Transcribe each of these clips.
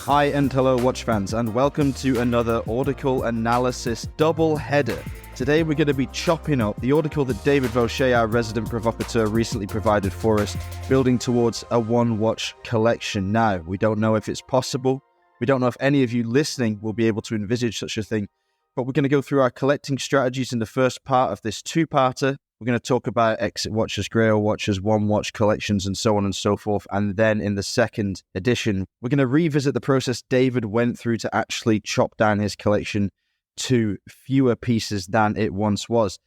Hi and hello watch fans, and welcome to another Audicle analysis double header. Today we're going to be chopping up the Audicle that David Vaucher, our resident provocateur, recently provided for us, building towards a one-watch collection. Now, we don't know if it's possible. We don't know if any of you listening will be able to envisage such a thing, but we're going to go through our collecting strategies in the first part of this two-parter. We're going to talk about exit watches, grail watches, one-watch collections, and so on and so forth. And then in the second edition, we're going to revisit the process David went through to actually chop down his collection to fewer pieces than it once was.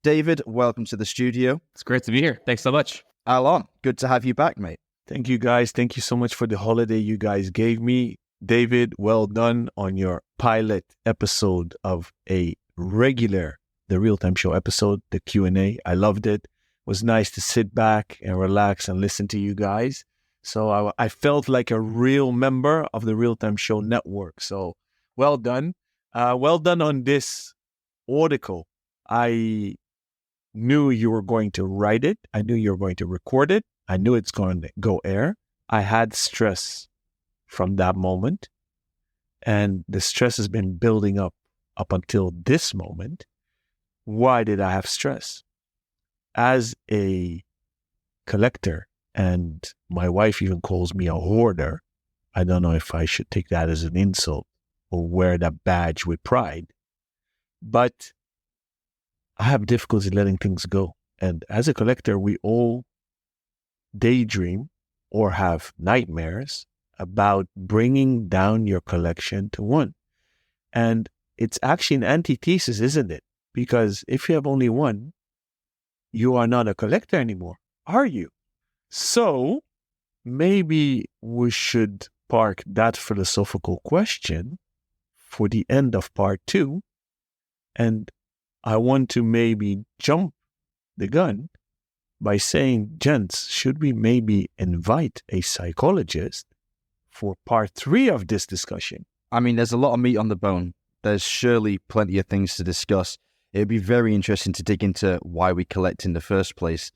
David, welcome to the studio. It's great to be here. Thanks so much. Alon, good to have you back, mate. Thank you, guys. Thank you so much for the holiday you guys gave me. David, well done on your pilot episode of a regular The Real Time Show episode, the Q&A. I loved it. It was nice to sit back and relax and listen to you guys. So I felt like a real member of the Real Time Show network. So well done. Well done on this article. I knew you were going to write it. I knew you were going to record it. I knew it's going to go air. I had stress from that moment. And the stress has been building up until this moment. Why did I have stress? As a collector, and my wife even calls me a hoarder, I don't know if I should take that as an insult or wear that badge with pride, but I have difficulty letting things go. And as a collector, we all daydream or have nightmares about bringing down your collection to one. And it's actually an antithesis, isn't it? Because if you have only one, you are not a collector anymore, are you? So maybe we should park that philosophical question for the end of part 2. And I want to maybe jump the gun by saying, gents, should we maybe invite a psychologist for part 3 of this discussion? I mean, there's a lot of meat on the bone. There's surely plenty of things to discuss. It'd be very interesting to dig into why we collect in the first place,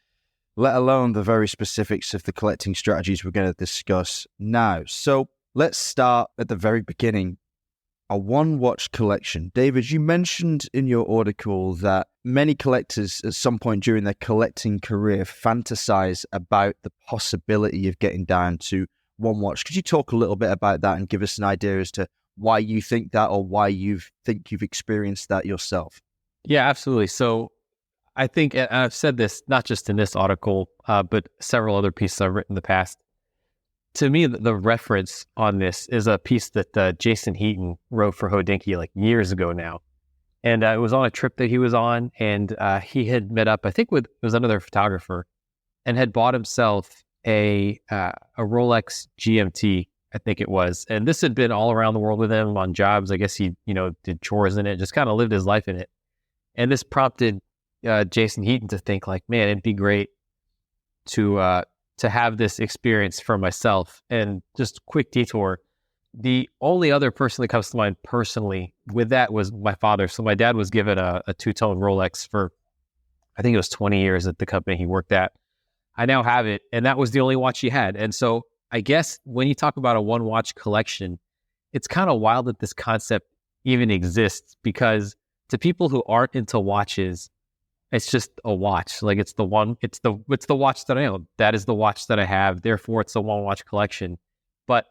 let alone the very specifics of the collecting strategies we're going to discuss now. So let's start at the very beginning. A one-watch collection. David, you mentioned in your article that many collectors at some point during their collecting career fantasize about the possibility of getting down to one watch. Could you talk a little bit about that and give us an idea as to why you think that or why you think you've experienced that yourself? Yeah, absolutely. So I think, and I've said this not just in this article, but several other pieces I've written in the past. To me, the reference on this is a piece that Jason Heaton wrote for Hodinkee like years ago now. And it was on a trip that he was on, and he had met up, I think it was another photographer, and had bought himself a Rolex GMT, I think it was. And this had been all around the world with him on jobs. I guess he, did chores in it, just kind of lived his life in it. And this prompted Jason Heaton to think like, man, it'd be great to have this experience for myself. And just quick detour, the only other person that comes to mind personally with that was my father. So my dad was given a two-tone Rolex for, I think it was 20 years at the company he worked at. I now have it, and that was the only watch he had. And so I guess when you talk about a one-watch collection, it's kind of wild that this concept even exists, because to people who aren't into watches, it's just a watch. Like it's the watch that I own. That is the watch that I have. Therefore, it's a one-watch collection. But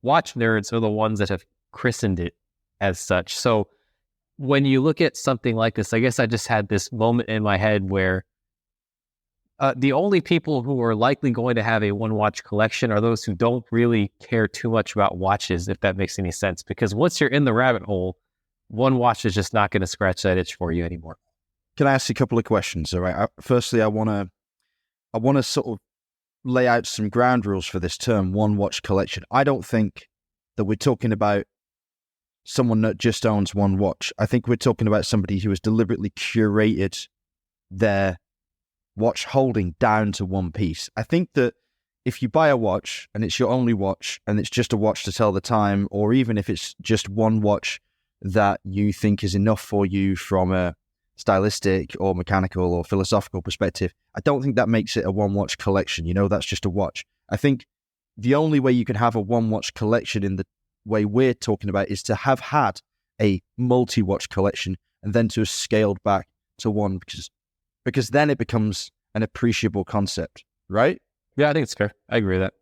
watch nerds are the ones that have christened it as such. So when you look at something like this, I guess I just had this moment in my head where the only people who are likely going to have a one-watch collection are those who don't really care too much about watches, if that makes any sense. Because once you're in the rabbit hole, one watch is just not going to scratch that itch for you anymore. Can I ask you a couple of questions? All right. Firstly, I want to sort of lay out some ground rules for this term, one watch collection. I don't think that we're talking about someone that just owns one watch. I think we're talking about somebody who has deliberately curated their watch holding down to one piece. I think that if you buy a watch and it's your only watch and it's just a watch to tell the time, or even if it's just one watch that you think is enough for you from a stylistic or mechanical or philosophical perspective, I don't think that makes it a one-watch collection. That's just a watch. I think the only way you can have a one-watch collection in the way we're talking about is to have had a multi-watch collection and then to have scaled back to one, because then it becomes an appreciable concept, right? Yeah, I think it's fair. I agree with that.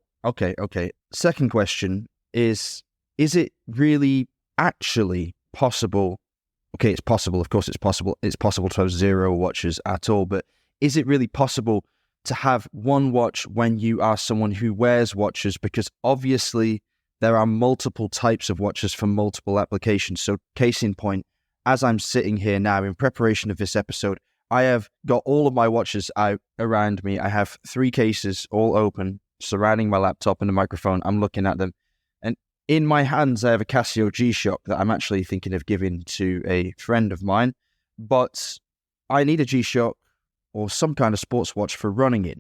Okay. Second question is it really actually possible? Okay, it's possible. Of course, it's possible. It's possible to have 0 watches at all, but is it really possible to have one watch when you are someone who wears watches? Because obviously there are multiple types of watches for multiple applications. So case in point, as I'm sitting here now in preparation of this episode, I have got all of my watches out around me. I have 3 cases all open, surrounding my laptop and the microphone. I'm looking at them. And in my hands, I have a Casio G-Shock that I'm actually thinking of giving to a friend of mine. But I need a G-Shock or some kind of sports watch for running in.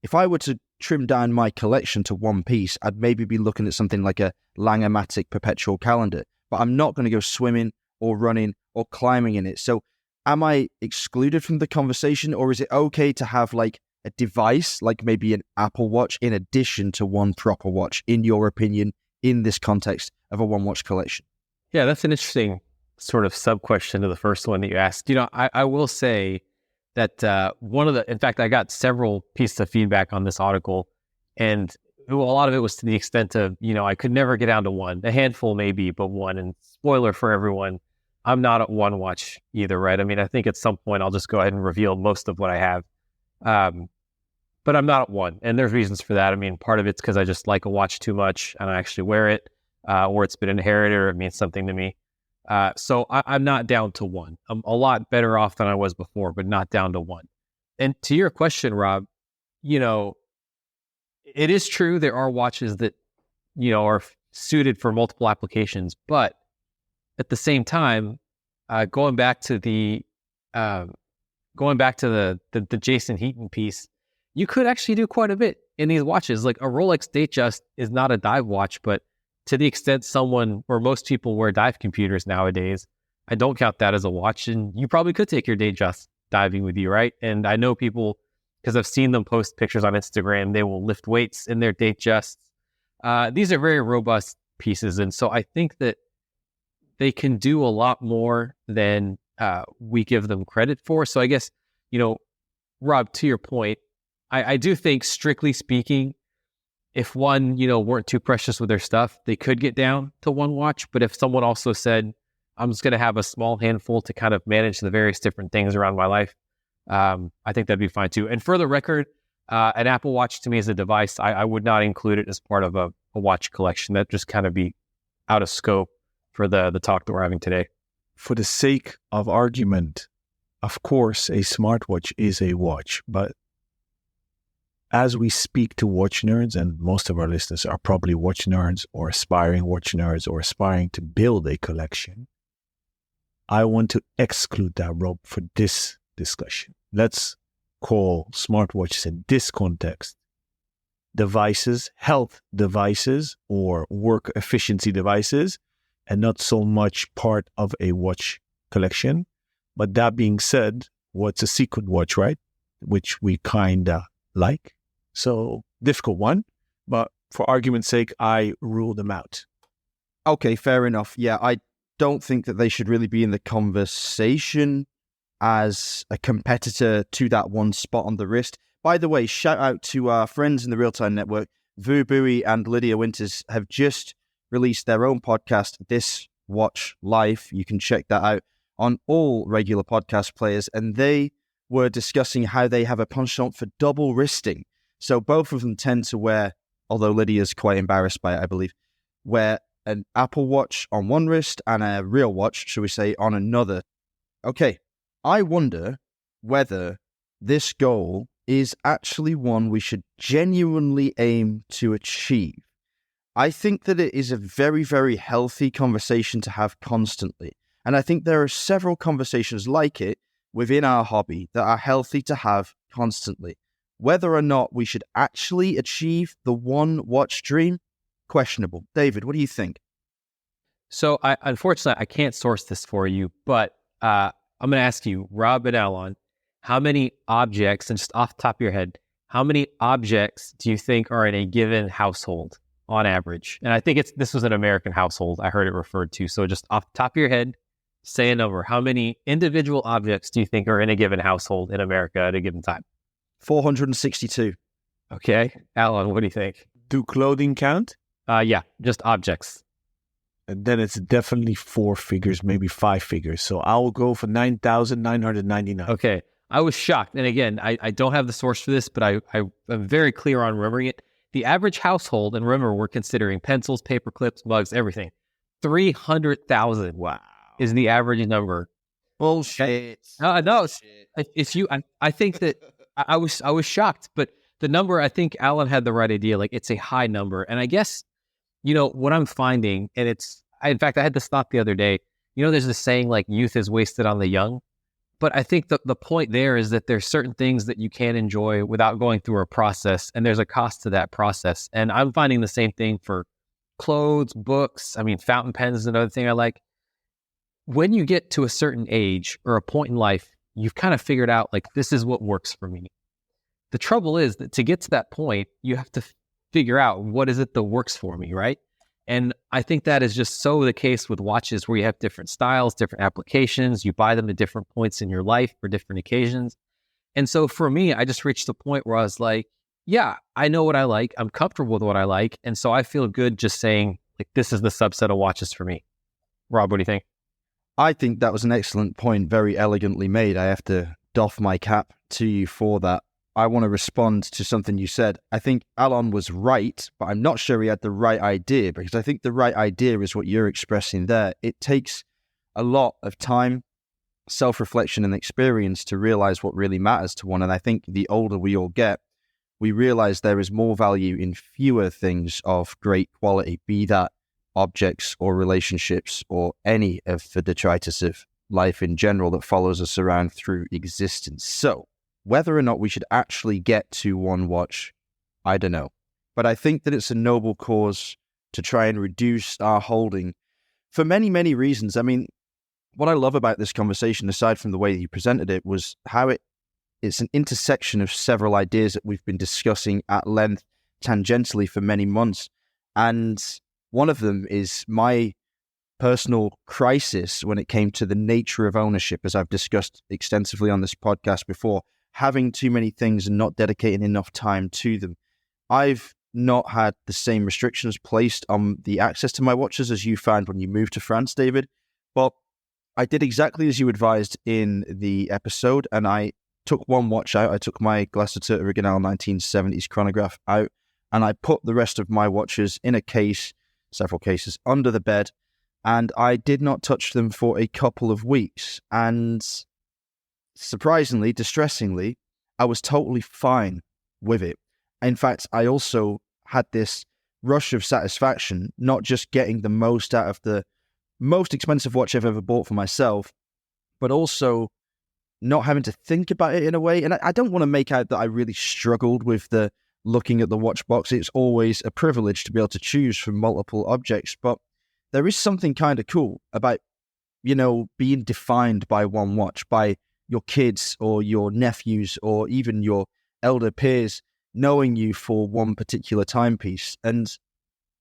If I were to trim down my collection to one piece, I'd maybe be looking at something like a Lange-Matic perpetual calendar. But I'm not going to go swimming or running or climbing in it. So am I excluded from the conversation, or is it okay to have like a device, like maybe an Apple Watch, in addition to one proper watch, in your opinion, in this context of a one-watch collection? Yeah, that's an interesting sort of sub-question to the first one that you asked. I will say that in fact, I got several pieces of feedback on this article, and a lot of it was to the extent of, I could never get down to one, a handful maybe, but one. And spoiler for everyone, I'm not at one watch either, right? I mean, I think at some point I'll just go ahead and reveal most of what I have. But I'm not at one, and there's reasons for that. I mean, part of it's because I just like a watch too much and I actually wear it, or it's been inherited, or it means something to me. So I'm not down to one. I'm a lot better off than I was before, but not down to one. And to your question, Rob, it is true there are watches that, are suited for multiple applications, but at the same time, going back to the Jason Heaton piece, you could actually do quite a bit in these watches. Like a Rolex Datejust is not a dive watch, but to the extent someone or most people wear dive computers nowadays, I don't count that as a watch. And you probably could take your Datejust diving with you, right? And I know people, because I've seen them post pictures on Instagram, they will lift weights in their Datejusts. These are very robust pieces. And so I think that they can do a lot more than we give them credit for. So I guess, Rob, to your point, I do think, strictly speaking, if one, weren't too precious with their stuff, they could get down to one watch. But if someone also said, I'm just going to have a small handful to kind of manage the various different things around my life, I think that'd be fine too. And for the record, an Apple Watch to me is a device. I would not include it as part of a watch collection. That'd just kind of be out of scope for the talk that we're having today. For the sake of argument, of course, a smartwatch is a watch, but as we speak to watch nerds, and most of our listeners are probably watch nerds or aspiring watch nerds or aspiring to build a collection, I want to exclude that, Rob, for this discussion. Let's call smartwatches in this context devices, health devices, or work efficiency devices, and not so much part of a watch collection. But that being said, what's a secret watch, right? Which we kind of like. So, difficult one, but for argument's sake, I rule them out. Okay, fair enough. Yeah, I don't think that they should really be in the conversation as a competitor to that one spot on the wrist. By the way, shout out to our friends in the Real Time Network. Vu Bui and Lydia Winters have just released their own podcast, This Watch Life. You can check that out on all regular podcast players. And they were discussing how they have a penchant for double wristing. So both of them tend to wear, although Lydia's quite embarrassed by it, I believe, wear an Apple Watch on one wrist and a real watch, shall we say, on another. Okay, I wonder whether this goal is actually one we should genuinely aim to achieve. I think that it is a very, very healthy conversation to have constantly. And I think there are several conversations like it within our hobby that are healthy to have constantly. Whether or not we should actually achieve the one watch dream, questionable. David, what do you think? So unfortunately, I can't source this for you, but I'm going to ask you, Rob and Alon, how many objects, and just off the top of your head, how many objects do you think are in a given household? on average? And I think this was an American household I heard it referred to. So just off the top of your head, say a number. How many individual objects do you think are in a given household in America at a given time? 462. Okay. Alan, what do you think? Do clothing count? Yeah, just objects. And then it's definitely 4 figures, maybe 5 figures. So I will go for 9,999. Okay. I was shocked. And again, I don't have the source for this, but I am very clear on remembering it. The average household, and remember, we're considering pencils, paper clips, mugs, everything. 300,000 is the average number. Bullshit. No, if you, I think that I was shocked, but the number, I think Alan had the right idea. Like, it's a high number. And I guess, what I'm finding, and in fact, I had this thought the other day, there's this saying like youth is wasted on the young. But I think the point there is that there's certain things that you can't enjoy without going through a process, and there's a cost to that process. And I'm finding the same thing for clothes, books. I mean, fountain pens is another thing I like. When you get to a certain age or a point in life, you've kind of figured out, like, this is what works for me. The trouble is that to get to that point, you have to figure out what is it that works for me, right? And I think that is just so the case with watches, where you have different styles, different applications. You buy them at different points in your life for different occasions. And so for me, I just reached the point where I was like, yeah, I know what I like. I'm comfortable with what I like. And so I feel good just saying, like, this is the subset of watches for me. Rob, what do you think? I think that was an excellent point, very elegantly made. I have to doff my cap to you for that. I want to respond to something you said. I think Alon was right, but I'm not sure he had the right idea, because I think the right idea is what you're expressing there. It takes a lot of time, self-reflection, and experience to realize what really matters to one. And I think the older we all get, we realize there is more value in fewer things of great quality, be that objects or relationships or any of the detritus of life in general that follows us around through existence. So whether or not we should actually get to one watch, I don't know. But I think that it's a noble cause to try and reduce our holding for many, many reasons. I mean, what I love about this conversation, aside from the way that you presented it, was how it's an intersection of several ideas that we've been discussing at length tangentially for many months. And one of them is my personal crisis when it came to the nature of ownership, as I've discussed extensively on this podcast before, having too many things and not dedicating enough time to them. I've not had the same restrictions placed on the access to my watches as you found when you moved to France, David, but I did exactly as you advised in the episode, and I took one watch out. I took my Glacétur Original 1970s chronograph out, and I put the rest of my watches in a case, several cases, under the bed, and I did not touch them for a couple of weeks. And surprisingly, distressingly, I was totally fine with it. In fact, I also had this rush of satisfaction, not just getting the most out of the most expensive watch I've ever bought for myself, but also not having to think about it in a way. And I don't want to make out that I really struggled with the looking at the watch box. It's always a privilege to be able to choose from multiple objects, but there is something kind of cool about, being defined by one watch, by your kids or your nephews or even your elder peers knowing you for one particular timepiece. And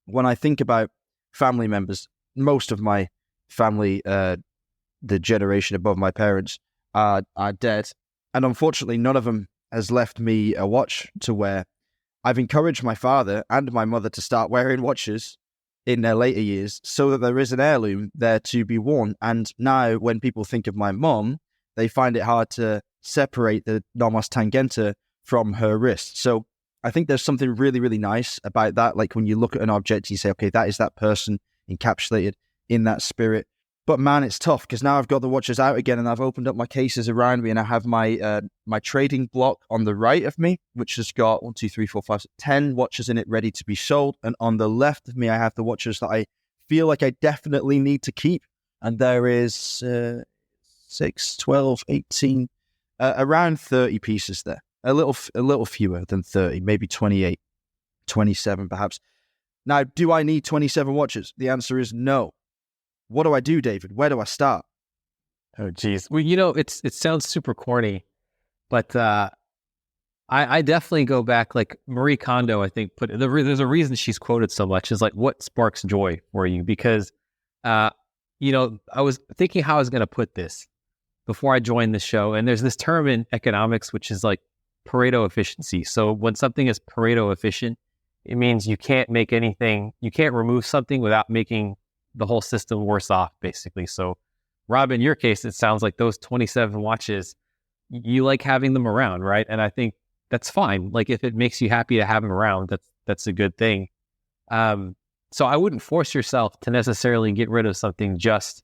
when I think about family members, most of my family, the generation above my parents, are dead. And unfortunately, none of them has left me a watch to wear. I've encouraged my father and my mother to start wearing watches in their later years so that there is an heirloom there to be worn. And now when people think of my mom, they find it hard to separate the Nomos Tangenta from her wrist. So I think there's something really, really nice about that. Like when you look at an object, you say, okay, that is that person encapsulated in that spirit. But man, it's tough because now I've got the watches out again and I've opened up my cases around me and I have my my trading block on the right of me, which has got 10 watches in it ready to be sold. And on the left of me, I have the watches that I feel like I definitely need to keep. And there is 6, 12, 18, around 30 pieces there. A little fewer than 30, maybe 28, 27 perhaps. Now, do I need 27 watches? The answer is no. What do I do, David? Where do I start? Oh, geez. Well, it sounds super corny, but I definitely go back, like Marie Kondo, I think, there's a reason she's quoted so much, is like, what sparks joy for you? Because, I was thinking how I was going to put this before I joined the show. And there's this term in economics, which is like Pareto efficiency. So when something is Pareto efficient, it means you can't remove something without making the whole system worse off, basically. So Rob, in your case, it sounds like those 27 watches, you like having them around, right? And I think that's fine. Like if it makes you happy to have them around, that's a good thing. So I wouldn't force yourself to necessarily get rid of something just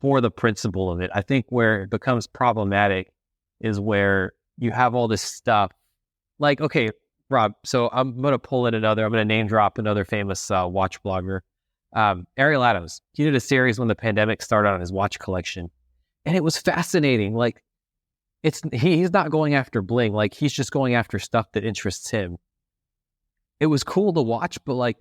for the principle of it. I think where it becomes problematic is where you have all this stuff. Like, okay, Rob, so I'm going to name drop another famous watch blogger, Ariel Adams. He did a series when the pandemic started on his watch collection, and it was fascinating. Like, he's not going after bling, like he's just going after stuff that interests him. It was cool to watch, but like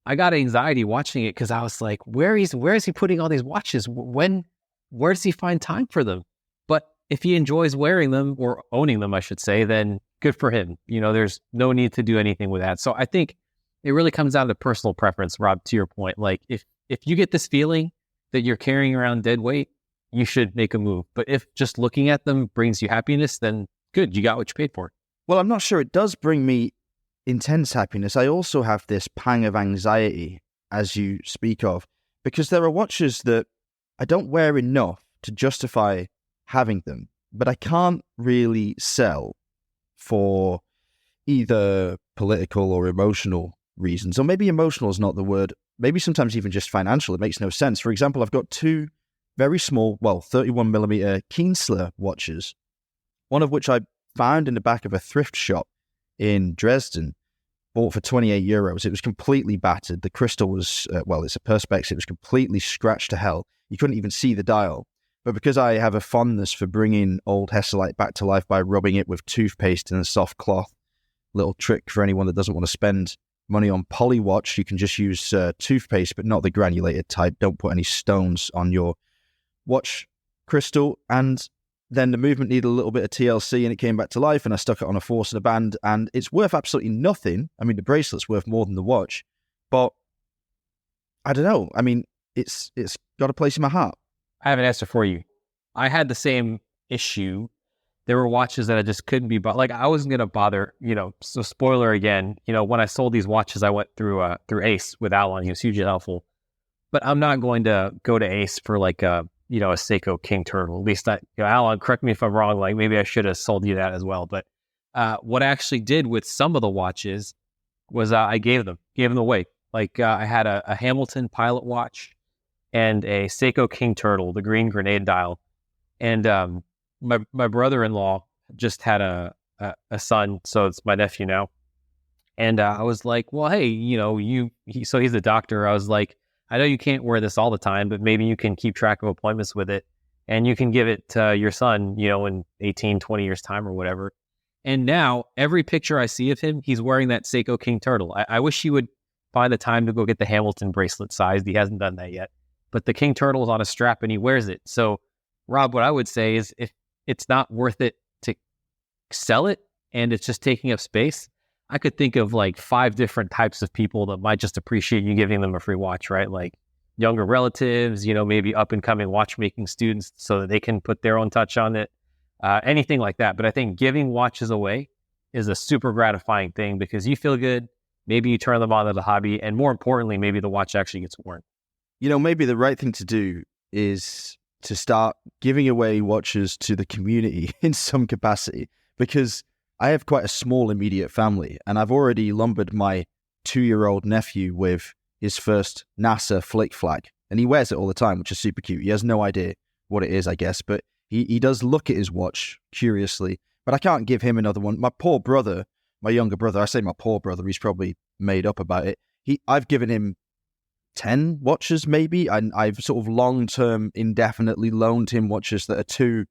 I got anxiety watching it because I was like, where is he putting all these watches? Where does he find time for them? But if he enjoys wearing them, or owning them, I should say, then good for him. There's no need to do anything with that. So I think it really comes down to personal preference, Rob, to your point. Like if you get this feeling that you're carrying around dead weight, you should make a move. But if just looking at them brings you happiness, then good, you got what you paid for. Well, I'm not sure it does bring me intense happiness. I also have this pang of anxiety, as you speak of, because there are watches that I don't wear enough to justify having them, but I can't really sell for either political or emotional reasons. Or maybe emotional is not the word. Maybe sometimes even just financial. It makes no sense. For example, I've got two very small, 31mm Kienzler watches, one of which I found in the back of a thrift shop in Dresden, bought for €28. It was completely battered. The crystal was, it's a Perspex. It was completely scratched to hell. You couldn't even see the dial. But because I have a fondness for bringing old Hesalite back to life by rubbing it with toothpaste and a soft cloth, little trick for anyone that doesn't want to spend money on Polywatch, you can just use toothpaste, but not the granulated type. Don't put any stones on your watch crystal. And then the movement needed a little bit of TLC and it came back to life, and I stuck it on a force and a band, and it's worth absolutely nothing. I mean, the bracelet's worth more than the watch, but I don't know. I mean, it's got a place in my heart. I have an answer for you. I had the same issue. There were watches that I just couldn't be bought. Like I wasn't going to bother, so spoiler again, when I sold these watches, I went through Ace with Alan. He was hugely helpful, but I'm not going to go to Ace for like a Seiko King Turtle. At least Alan, correct me if I'm wrong. Like maybe I should have sold you that as well. But what I actually did with some of the watches was I gave them away. Like I had a Hamilton Pilot watch and a Seiko King Turtle, the green grenade dial. And my brother-in-law just had a son, so it's my nephew now. And I was like, well, hey, so he's a doctor. I was like, I know you can't wear this all the time, but maybe you can keep track of appointments with it, and you can give it to your son, in 18, 20 years time or whatever. And now every picture I see of him, he's wearing that Seiko King Turtle. I wish he would find the time to go get the Hamilton bracelet sized. He hasn't done that yet, but the King Turtle is on a strap and he wears it. So Rob, what I would say is if it's not worth it to sell it and it's just taking up space, I could think of like 5 different types of people that might just appreciate you giving them a free watch, right? Like younger relatives, maybe up and coming watchmaking students so that they can put their own touch on it, anything like that. But I think giving watches away is a super gratifying thing because you feel good. Maybe you turn them on to the hobby, and more importantly, maybe the watch actually gets worn. Maybe the right thing to do is to start giving away watches to the community in some capacity, because I have quite a small immediate family, and I've already lumbered my 2-year-old nephew with his first NASA flick flag, and he wears it all the time, which is super cute. He has no idea what it is, I guess, but he does look at his watch curiously, but I can't give him another one. My poor brother, my younger brother, I say my poor brother, he's probably made up about it. I've given him 10 watches maybe, and I've sort of long-term indefinitely loaned him watches that are too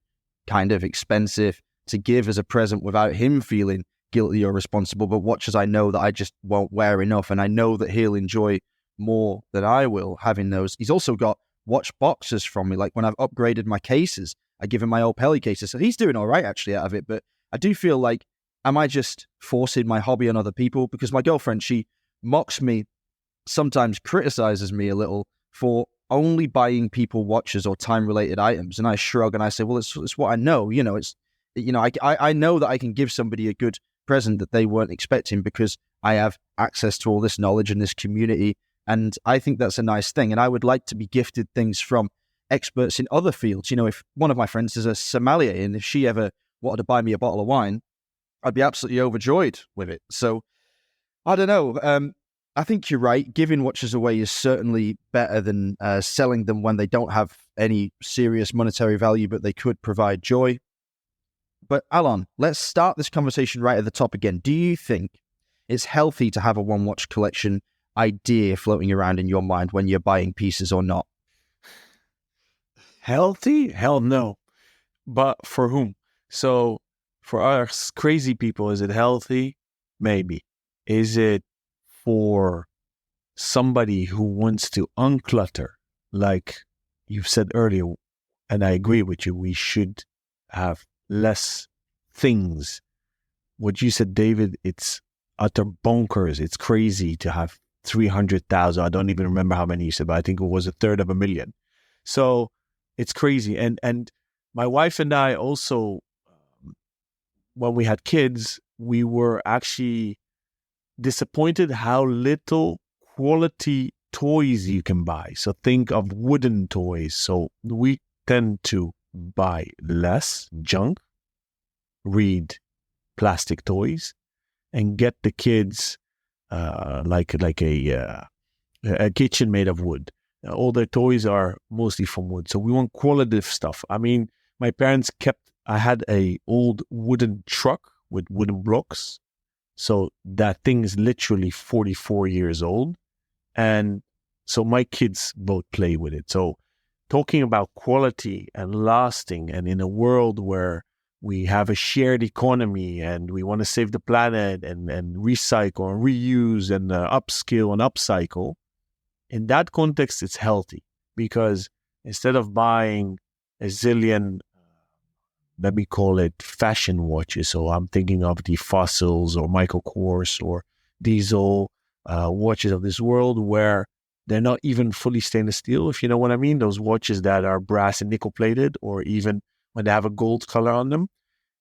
kind of expensive to give as a present without him feeling guilty or responsible, but watches I know that I just won't wear enough, and I know that he'll enjoy more than I will having those. He's also got watch boxes from me, like when I've upgraded my cases, I give him my old Pelly cases, so he's doing all right actually out of it, but I do feel like am I just forcing my hobby on other people? Because my girlfriend, she mocks me, sometimes criticizes me a little for only buying people watches or time-related items. And I shrug and I say, well, it's what I know. I know that I can give somebody a good present that they weren't expecting because I have access to all this knowledge and this community. And I think that's a nice thing. And I would like to be gifted things from experts in other fields. If one of my friends is a sommelier and if she ever wanted to buy me a bottle of wine, I'd be absolutely overjoyed with it. So I don't know. I think you're right. Giving watches away is certainly better than selling them when they don't have any serious monetary value, but they could provide joy. But Alon, let's start this conversation right at the top again. Do you think it's healthy to have a one watch collection idea floating around in your mind when you're buying pieces or not? Healthy? Hell no. But for whom? So for us crazy people, is it healthy? Maybe. Is it for somebody who wants to unclutter? Like you've said earlier, and I agree with you, we should have less things. What you said, David, it's utter bonkers. It's crazy to have 300,000. I don't even remember how many you said, but I think it was 1/3 So it's crazy. And my wife and I also, when we had kids, we were actually disappointed how little quality toys you can buy. So think of wooden toys. So we tend to buy less junk, read plastic toys, and get the kids like a kitchen made of wood. All their toys are mostly from wood. So we want qualitative stuff. I mean, my parents I had a old wooden truck with wooden blocks. So that thing is literally 44 years old. And so my kids both play with it. So talking about quality and lasting, and in a world where we have a shared economy and we want to save the planet and recycle and reuse and upskill and upcycle, in that context, it's healthy because instead of buying a zillion, let me call it fashion watches. So I'm thinking of the Fossils or Michael Kors or Diesel watches of this world where they're not even fully stainless steel, if you know what I mean. Those watches that are brass and nickel plated, or even when they have a gold color on them,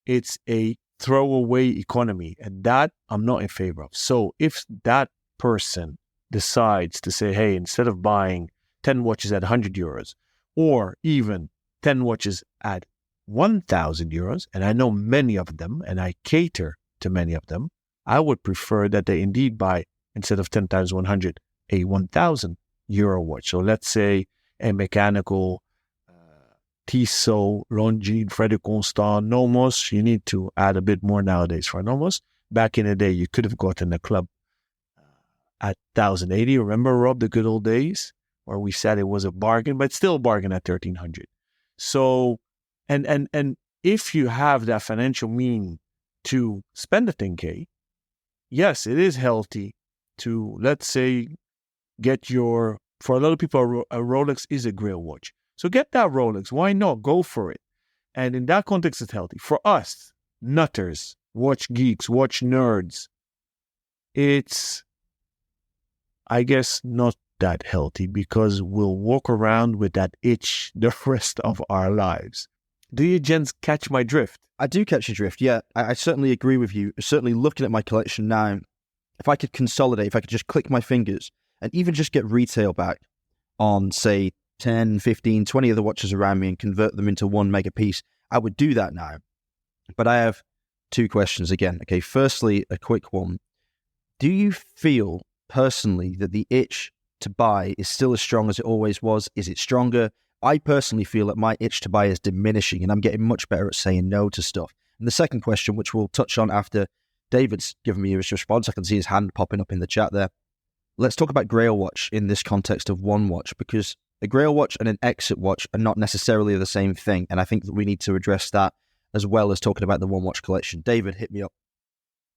it's a throwaway economy. And that I'm not in favor of. So if that person decides to say, hey, instead of buying 10 watches at 100 euros, or even 10 watches at 1,000 euros, and I know many of them, and I cater to many of them, I would prefer that they indeed buy, instead of 10 times 100, a 1,000 euro watch. So let's say a mechanical Tissot, Longines, Frederic Constant, Nomos. You need to add a bit more nowadays for Nomos. Back in the day, you could have gotten a club at 1,080. Remember, Rob, the good old days where we said it was a bargain, but still a bargain at 1,300. So, and if you have that financial mean to spend the 10K, yes, it is healthy to, let's say, for a lot of people, a Rolex is a grail watch. So get that Rolex. Why not? Go for it. And in that context, it's healthy. For us, nutters, watch geeks, watch nerds, it's, I guess, not that healthy because we'll walk around with that itch the rest of our lives. Do you gents catch my drift? I do catch your drift, yeah. I certainly agree with you. Certainly looking at my collection now, if I could consolidate, if I could just click my fingers and even just get retail back on, say, 10, 15, 20 of the watches around me and convert them into one mega piece, I would do that now. But I have two questions again. Okay, firstly, a quick one. Do you feel personally that the itch to buy is still as strong as it always was? Is it stronger? I personally feel that my itch to buy is diminishing and I'm getting much better at saying no to stuff. And the second question, which we'll touch on after David's given me his response, I can see his hand popping up in the chat there. Let's talk about Grail Watch in this context of one watch, because a Grail Watch and an exit watch are not necessarily the same thing. And I think that we need to address that as well as talking about the one watch collection. David, hit me up.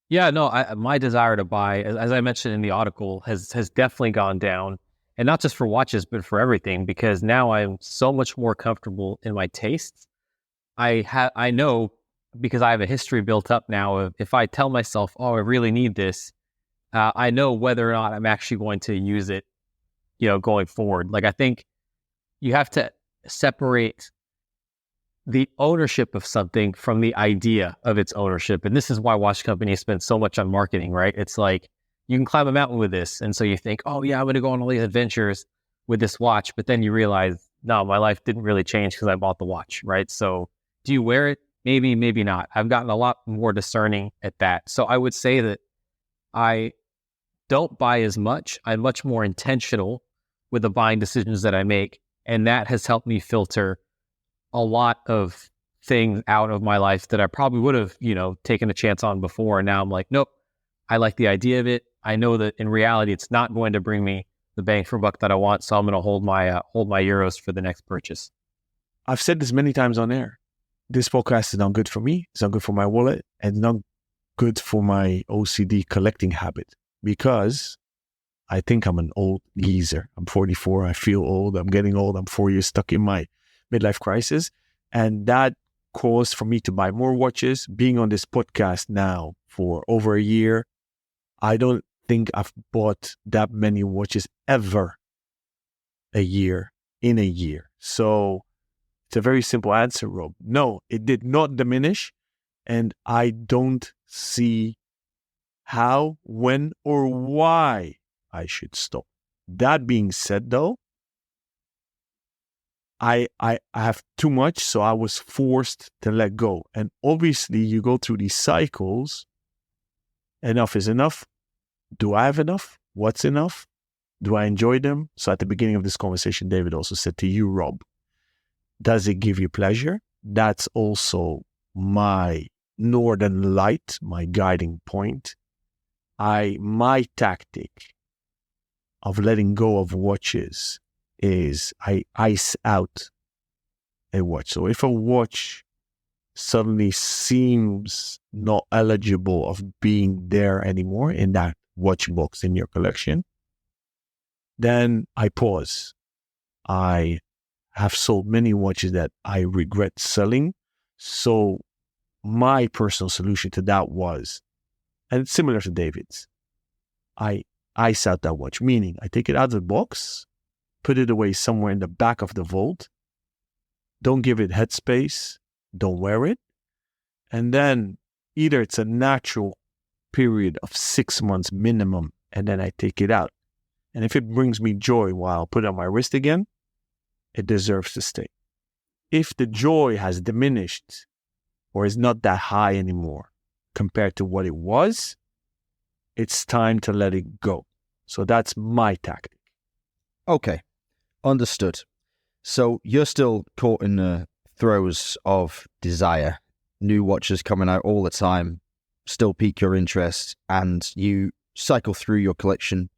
Yeah, no, my desire to buy, as I mentioned in the article, has definitely gone down. And not just for watches, but for everything, because now I'm so much more comfortable in my tastes. I know because I have a history built up now of if I tell myself, oh, I really need this, I know whether or not I'm actually going to use it, going forward. Like, I think you have to separate the ownership of something from the idea of its ownership. And this is why watch companies spend so much on marketing, right? It's like, you can climb a mountain with this. And so you think, oh yeah, I'm going to go on all these adventures with this watch. But then you realize, no, my life didn't really change because I bought the watch, right? So do you wear it? Maybe, maybe not. I've gotten a lot more discerning at that. So I would say that I don't buy as much. I'm much more intentional with the buying decisions that I make. And that has helped me filter a lot of things out of my life that I probably would have, taken a chance on before. And now I'm like, nope, I like the idea of it. I know that in reality, it's not going to bring me the bang for buck that I want. So I'm going to hold my euros for the next purchase. I've said this many times on air. This podcast is not good for me. It's not good for my wallet, and not good for my OCD collecting habit, because I think I'm an old geezer. I'm 44. I feel old. I'm getting old. I'm 4 years stuck in my midlife crisis. And that caused for me to buy more watches. Being on this podcast now for over a year, I don't think I've bought that many watches ever in a year. So it's a very simple answer, Rob. No, it did not diminish. And I don't see how, when, or why I should stop. That being said, though, I have too much, so I was forced to let go. And obviously, you go through these cycles. Enough is enough. Do I have enough? What's enough? Do I enjoy them? So at the beginning of this conversation, David also said to you, Rob, does it give you pleasure? That's also my northern light, my guiding point. My tactic of letting go of watches is I ice out a watch. So if a watch suddenly seems not eligible of being there anymore in that watch box in your collection, then I pause. I have sold many watches that I regret selling. So my personal solution to that was, and it's similar to David's, I ice out that watch, meaning I take it out of the box, put it away somewhere in the back of the vault, don't give it headspace, don't wear it, and then either it's a natural period of 6 months minimum, and then I take it out. And if it brings me joy while I put it on my wrist again, it deserves to stay. If the joy has diminished or is not that high anymore compared to what it was, it's time to let it go. So that's my tactic. Okay, understood. So you're still caught in the throes of desire. New watches coming out all the time still pique your interest, and you cycle through your collection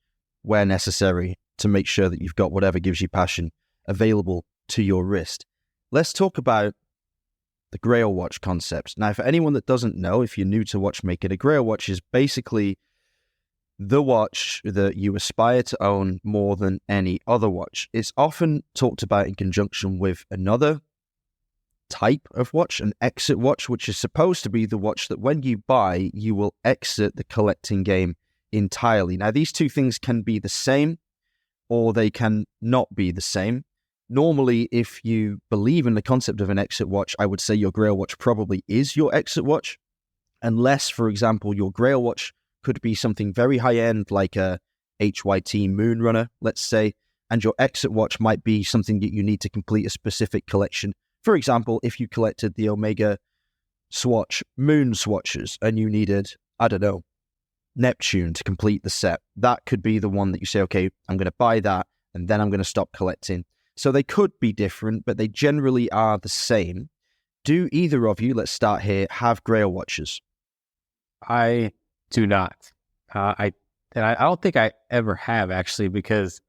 where necessary to make sure that you've got whatever gives you passion available to your wrist. Let's talk about the Grail watch concept. Now, for anyone that doesn't know, if you're new to watchmaking, a Grail watch is basically the watch that you aspire to own more than any other watch. It's often talked about in conjunction with another type of watch, an exit watch, which is supposed to be the watch that when you buy, you will exit the collecting game entirely. Now, these two things can be the same or they can not be the same. Normally, if you believe in the concept of an exit watch, I would say your Grail watch probably is your exit watch, unless, for example, your Grail watch could be something very high-end like a HYT Moonrunner, let's say, and your exit watch might be something that you need to complete a specific collection. For example, if you collected the Omega Swatch Moon swatches and you needed, I don't know, Neptune to complete the set, that could be the one that you say, okay, I'm going to buy that and then I'm going to stop collecting. So they could be different, but they generally are the same. Do either of you, let's start here, have Grail watches? I do not. I don't think I ever have, actually, because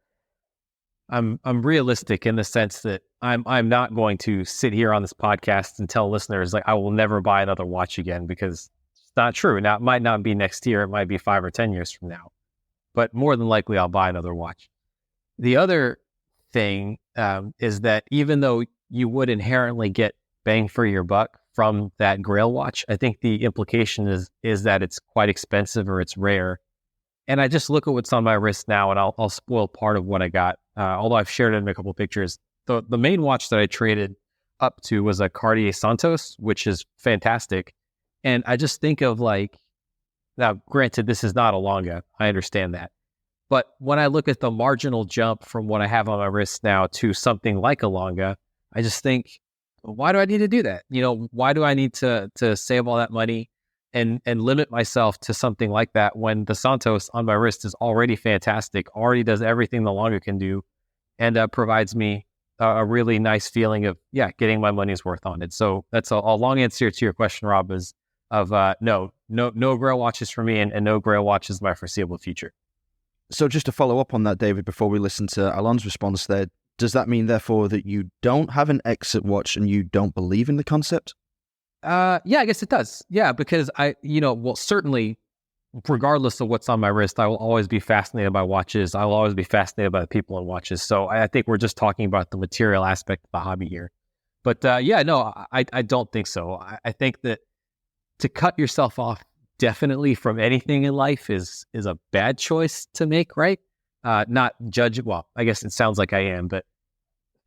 I'm realistic in the sense that I'm not going to sit here on this podcast and tell listeners like I will never buy another watch again, because it's not true. Now, it might not be next year, it might be 5 or 10 years from now, but more than likely I'll buy another watch. The other thing is that even though you would inherently get bang for your buck from that Grail watch. I think the implication is that it's quite expensive or it's rare. And I just look at what's on my wrist now, and I'll spoil part of what I got. Although I've shared it in a couple of pictures. The main watch that I traded up to was a Cartier Santos, which is fantastic. And I just think of like, now granted, this is not a Longa. I understand that. But when I look at the marginal jump from what I have on my wrist now to something like a Longa, I just think, why do I need to do that? Why do I need to save all that money and limit myself to something like that when the Santos on my wrist is already fantastic, already does everything the Longa can do, and provides me a really nice feeling of, getting my money's worth on it. So that's a long answer to your question, Rob, is of no Grail watches for me and no Grail watches in my foreseeable future. So just to follow up on that, David, before we listen to Alon's response there, does that mean, therefore, that you don't have an exit watch and you don't believe in the concept? Yeah, I guess it does. Yeah, because certainly, regardless of what's on my wrist, I will always be fascinated by watches. I will always be fascinated by the people in watches. So I think we're just talking about the material aspect of the hobby here. But I don't think so. I think that to cut yourself off definitely from anything in life is a bad choice to make, right? Not judge. Well, I guess it sounds like I am, but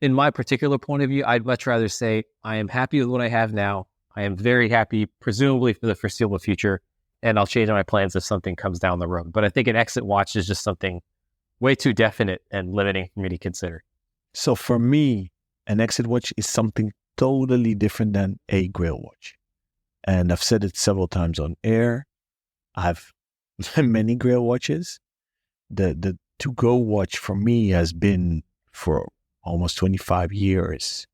in my particular point of view, I'd much rather say I am happy with what I have now. I am very happy, presumably for the foreseeable future, and I'll change my plans if something comes down the road. But I think an exit watch is just something way too definite and limiting for me to consider. So for me, an exit watch is something totally different than a Grail watch. And I've said it several times on air. I have many Grail watches. The to-go watch for me has been for almost 25 years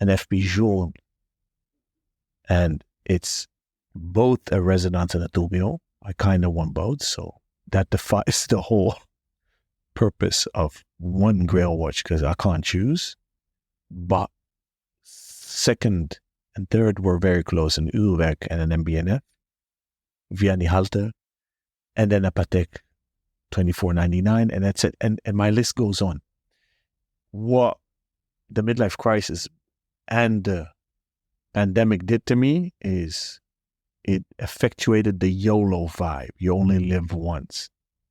an FP Joule. And it's both a Resonance and a Tourbillon. I kind of want both. So that defies the whole purpose of one Grail watch because I can't choose. But second and third were very close, an Urwerk and an MBNF, Vianney Halter, and then a Patek 2499, and that's it. And my list goes on. What the midlife crisis and the pandemic did to me is it effectuated the YOLO vibe. You only live once.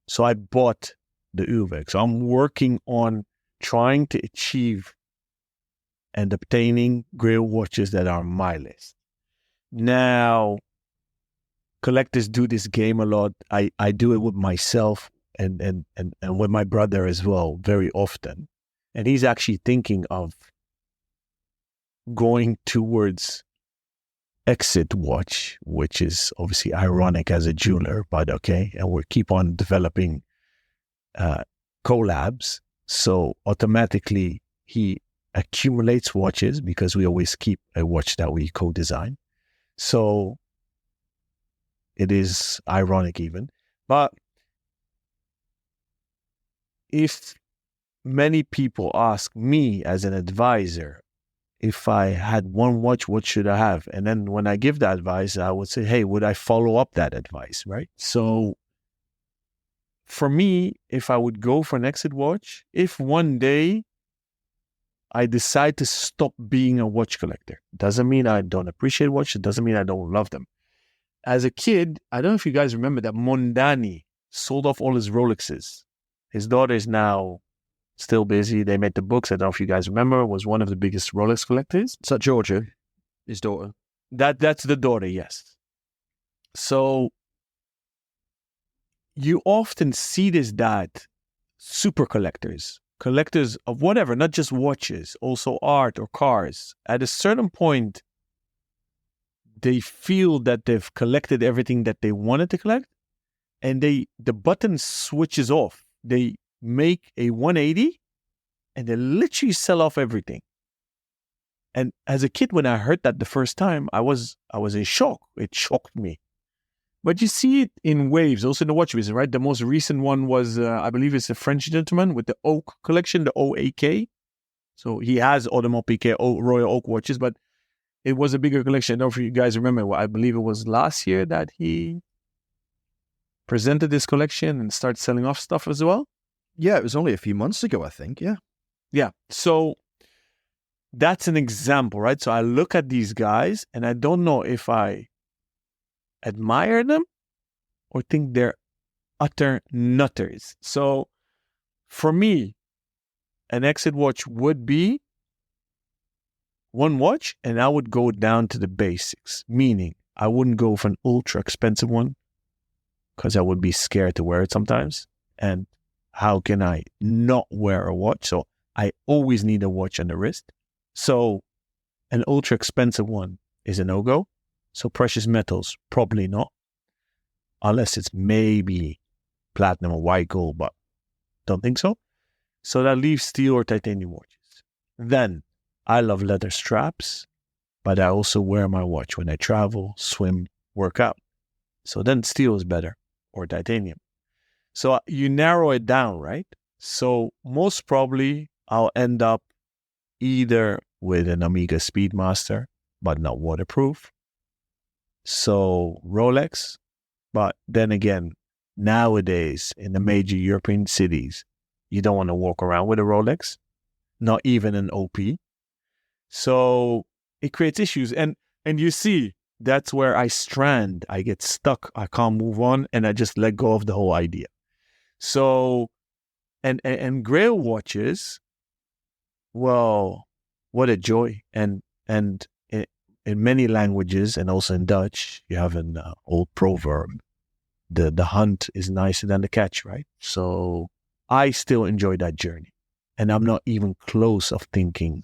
So I bought the Urwerk. So I'm working on trying to achieve and obtaining Grail watches that are on my list. Now, collectors do this game a lot. I do it with myself and with my brother as well very often. And he's actually thinking of going towards exit watch, which is obviously ironic as a jeweler, but okay. And we keep on developing collabs. So automatically he accumulates watches because we always keep a watch that we co-design. So it is ironic even. But if many people ask me as an advisor, if I had one watch, what should I have? And then when I give that advice, I would say, hey, would I follow up that advice, right? So for me, if I would go for an exit watch, if one day I decide to stop being a watch collector, doesn't mean I don't appreciate watches, doesn't mean I don't love them. As a kid, I don't know if you guys remember that Mondani sold off all his Rolexes. His daughter is now still busy. They made the books. I don't know if you guys remember, was one of the biggest Rolex collectors. Is that Georgia, his daughter? That's the daughter, yes. So you often see this that super collectors of whatever, not just watches, also art or cars, at a certain point, they feel that they've collected everything that they wanted to collect, and the button switches off. They make a 180 and they literally sell off everything. And as a kid, when I heard that the first time, I was in shock. It shocked me. But you see it in waves, also in the watch business, right? The most recent one was, I believe it's a French gentleman with the Oak collection, the OAK. So he has Audemars Piguet Royal Oak watches, but it was a bigger collection. I don't know if you guys remember. I believe it was last year that he presented this collection and started selling off stuff as well. Yeah, it was only a few months ago, I think. Yeah. Yeah. So that's an example, right? So I look at these guys and I don't know if I admire them or think they're utter nutters. So for me, an exit watch would be one watch, and I would go down to the basics, meaning I wouldn't go for an ultra expensive one because I would be scared to wear it sometimes. And how can I not wear a watch? So I always need a watch on the wrist. So an ultra expensive one is a no-go. So precious metals, probably not. Unless it's maybe platinum or white gold, but don't think so. So that leaves steel or titanium watches. Then I love leather straps, but I also wear my watch when I travel, swim, work out. So then steel is better, or titanium. So you narrow it down, right? So most probably I'll end up either with an Omega Speedmaster, but not waterproof. So Rolex, but then again, nowadays in the major European cities, you don't want to walk around with a Rolex, not even an OP. So it creates issues. And you see, that's where I strand. I get stuck. I can't move on. And I just let go of the whole idea. So, and Grail watches, well, what a joy. And in many languages, and also in Dutch, you have an old proverb, the hunt is nicer than the catch, right? So I still enjoy that journey. And I'm not even close of thinking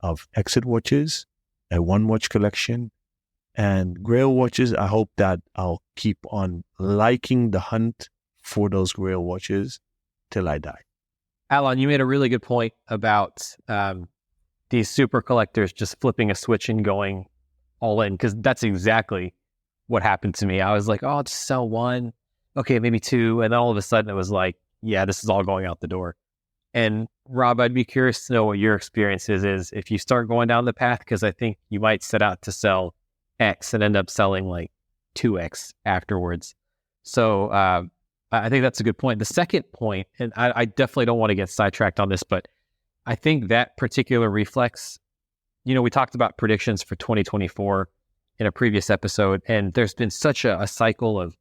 of exit watches, a one watch collection, and Grail watches. I hope that I'll keep on liking the hunt for those Grail watches till I die. Alan, you made a really good point about these super collectors just flipping a switch and going all in, because that's exactly what happened to me. I was like, oh, I'll just sell one. Okay, maybe two. And then all of a sudden it was like, yeah, this is all going out the door. And Rob, I'd be curious to know what your experience is if you start going down the path, because I think you might set out to sell X and end up selling like 2X afterwards. So I think that's a good point. The second point, and I definitely don't want to get sidetracked on this, but I think that particular reflex, we talked about predictions for 2024 in a previous episode, and there's been such a cycle of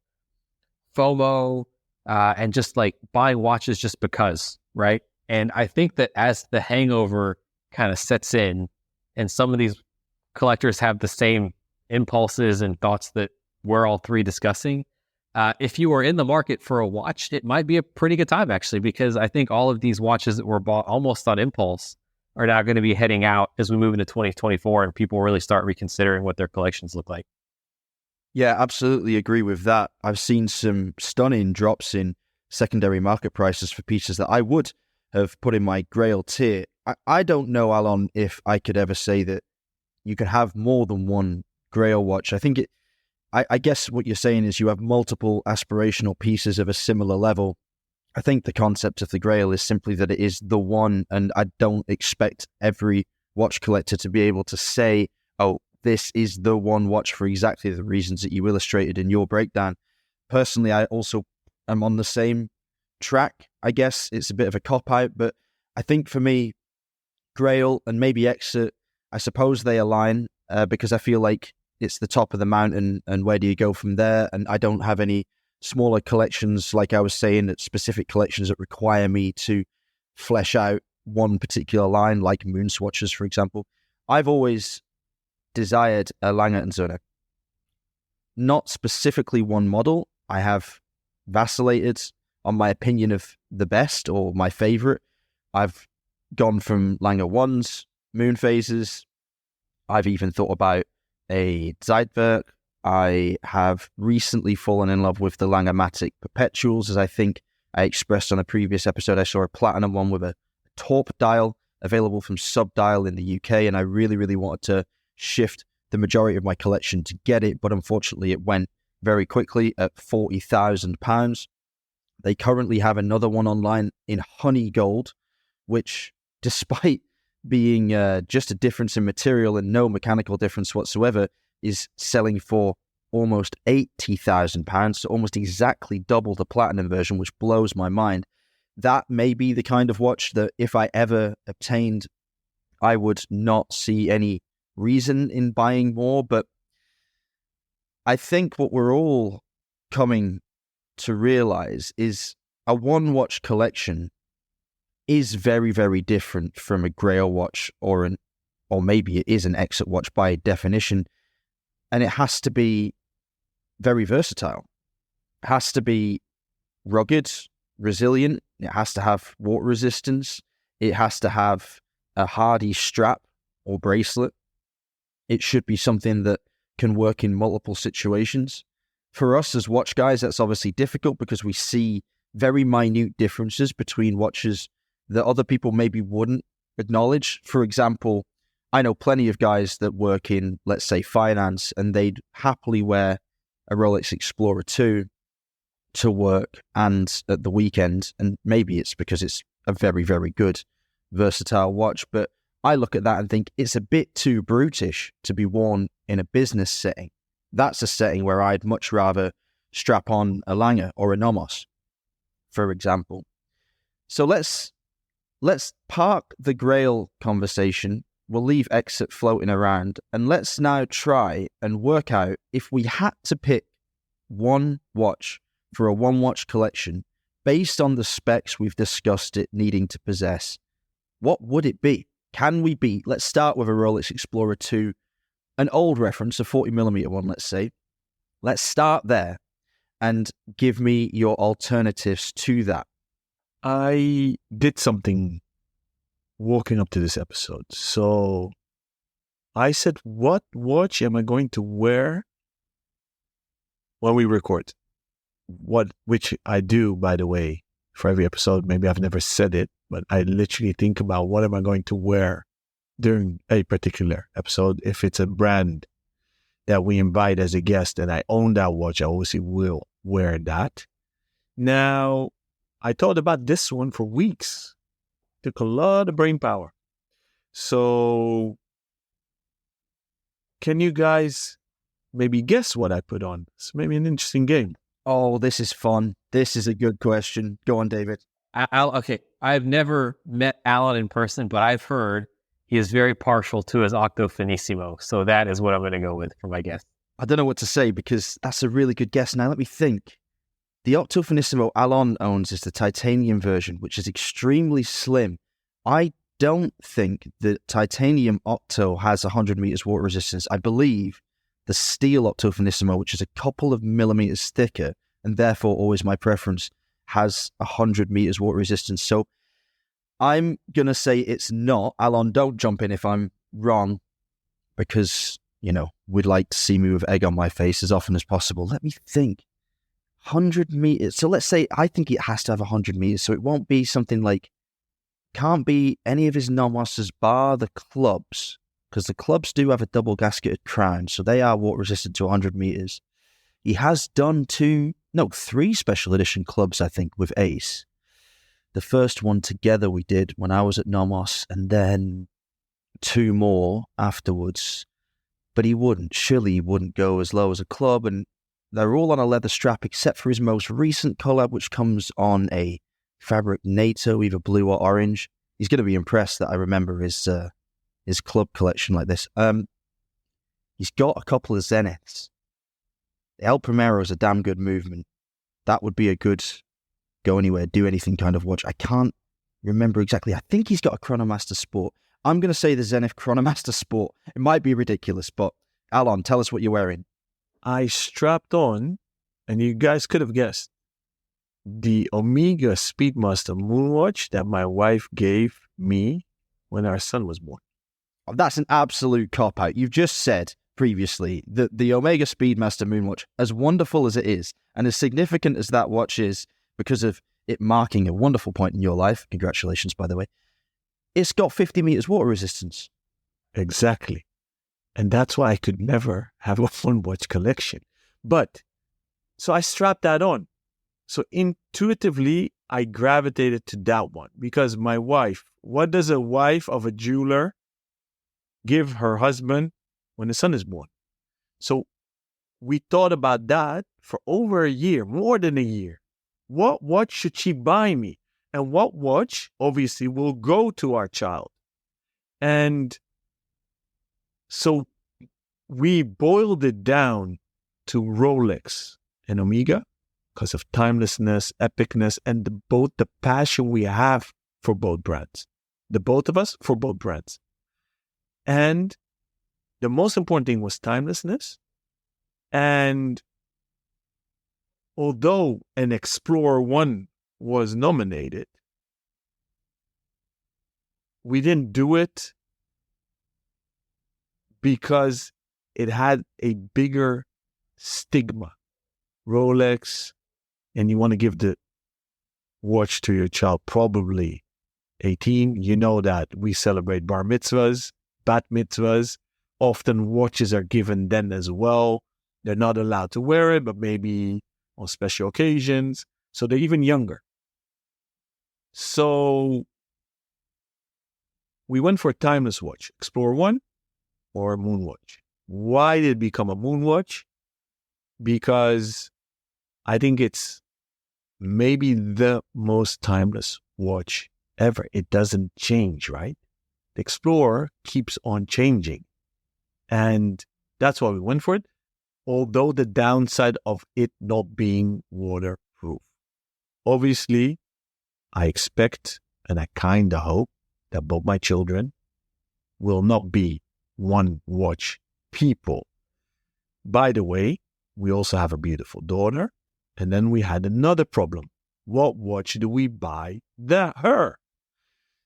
FOMO and just like buying watches just because, right? And I think that as the hangover kind of sets in, and some of these collectors have the same impulses and thoughts that we're all three discussing, if you are in the market for a watch, it might be a pretty good time, actually, because I think all of these watches that were bought almost on impulse are now going to be heading out as we move into 2024 and people really start reconsidering what their collections look like. Yeah, absolutely agree with that. I've seen some stunning drops in secondary market prices for pieces that I would have put in my Grail tier. I don't know, Alon, if I could ever say that you could have more than one Grail watch. I guess what you're saying is you have multiple aspirational pieces of a similar level. I think the concept of the Grail is simply that it is the one, and I don't expect every watch collector to be able to say, oh, this is the one watch for exactly the reasons that you illustrated in your breakdown. Personally, I also am on the same track. I guess it's a bit of a cop-out, but I think for me, Grail and maybe Exit, I suppose they align because I feel like it's the top of the mountain, and where do you go from there? And I don't have any smaller collections, like I was saying, specific collections that require me to flesh out one particular line, like moon swatches, for example. I've always desired a Lange & Söhne. Not specifically one model. I have vacillated on my opinion of the best or my favorite. I've gone from Lange 1s, moon phases. I've even thought about a Zeitwerk. I have recently fallen in love with the Lange Matic Perpetuals, as I think I expressed on a previous episode. I saw a platinum one with a Torp dial available from Subdial in the UK, and I really, really wanted to shift the majority of my collection to get it, but unfortunately it went very quickly at £40,000. They currently have another one online in honey gold, which, despite being just a difference in material and no mechanical difference whatsoever, is selling for almost £80,000, so almost exactly double the platinum version, which blows my mind. That may be the kind of watch that if I ever obtained I would not see any reason in buying more, but I think what we're all coming to realize is a one watch collection is very, very different from a Grail watch or maybe it is an exit watch by definition, and it has to be very versatile. It has to be rugged, resilient. It has to have water resistance. It has to have a hardy strap or bracelet. It should be something that can work in multiple situations. For us as watch guys, that's obviously difficult because we see very minute differences between watches that other people maybe wouldn't acknowledge. For example, I know plenty of guys that work in, let's say, finance, and they'd happily wear a Rolex Explorer 2 to work and at the weekend. And maybe it's because it's a very, very good, versatile watch. But I look at that and think it's a bit too brutish to be worn in a business setting. That's a setting where I'd much rather strap on a Lange or a Nomos, for example. So let's park the Grail conversation. We'll leave exit floating around, and let's now try and work out if we had to pick one watch for a one-watch collection based on the specs we've discussed it needing to possess. What would it be? Can we beat? Let's start with a Rolex Explorer 2, an old reference, a 40mm one, let's say. Let's start there and give me your alternatives to that. I did something walking up to this episode. So I said, what watch am I going to wear when we record? Which I do, by the way, for every episode. Maybe I've never said it, but I literally think about what am I going to wear during a particular episode. If it's a brand that we invite as a guest and I own that watch, I obviously will wear that. Now, I thought about this one for weeks. Took a lot of brain power. So, can you guys maybe guess what I put on? It's maybe an interesting game. Oh, this is fun. This is a good question. Go on, David. Okay, I've never met Alan in person, but I've heard he is very partial to his Octo Finissimo. So that is what I'm going to go with for my guess. I don't know what to say because that's a really good guess. Now, let me think. The Octo Finissimo Alon owns is the titanium version, which is extremely slim. I don't think the titanium Octo has 100 meters water resistance. I believe the steel Octo Finissimo, which is a couple of millimeters thicker, and therefore always my preference, has 100 meters water resistance. So I'm going to say it's not. Alon, don't jump in if I'm wrong, because, we'd like to see me with egg on my face as often as possible. Let me think. 100 meters. So let's say I think it has to have 100 meters. So it won't be something like, can't be any of his Nomoses bar the clubs, because the clubs do have a double gasketed crown. So they are water resistant to 100 meters. He has done 3 special edition clubs, I think, with Ace. The first one together we did when I was at Nomos, and then 2 more afterwards. But surely he wouldn't go as low as a club, and they're all on a leather strap except for his most recent collab, which comes on a fabric NATO, either blue or orange. He's going to be impressed that I remember his club collection like this. He's got a couple of Zeniths. The El Primero is a damn good movement. That would be a good go anywhere, do anything kind of watch. I can't remember exactly. I think he's got a Chronomaster Sport. I'm going to say the Zenith Chronomaster Sport. It might be ridiculous, but Alon, tell us what you're wearing. I strapped on, and you guys could have guessed, the Omega Speedmaster Moonwatch that my wife gave me when our son was born. Oh, that's an absolute cop-out. You've just said previously that the Omega Speedmaster Moonwatch, as wonderful as it is, and as significant as that watch is because of it marking a wonderful point in your life, congratulations, by the way, it's got 50 meters water resistance. Exactly. And that's why I could never have a one watch collection. But, so I strapped that on. So intuitively, I gravitated to that one because my wife, what does a wife of a jeweler give her husband when the son is born? So we thought about that for over a year, more than a year. What watch should she buy me? And what watch, obviously, will go to our child? And so we boiled it down to Rolex and Omega because of timelessness, epicness, and both the passion we have for both brands. The both of us for both brands. And the most important thing was timelessness. And although an Explorer 1 was nominated, we didn't do it because it had a bigger stigma. Rolex, and you want to give the watch to your child, probably 18. You know that we celebrate bar mitzvahs, bat mitzvahs. Often watches are given then as well. They're not allowed to wear it, but maybe on special occasions. So they're even younger. So we went for a timeless watch, Explorer 1 or a moon watch. Why did it become a moon watch? Because I think it's maybe the most timeless watch ever. It doesn't change, right? The Explorer keeps on changing. And that's why we went for it. Although the downside of it not being waterproof. Obviously, I expect and I kind of hope that both my children will not be one watch people. By the way, we also have a beautiful daughter. And then we had another problem. What watch do we buy her?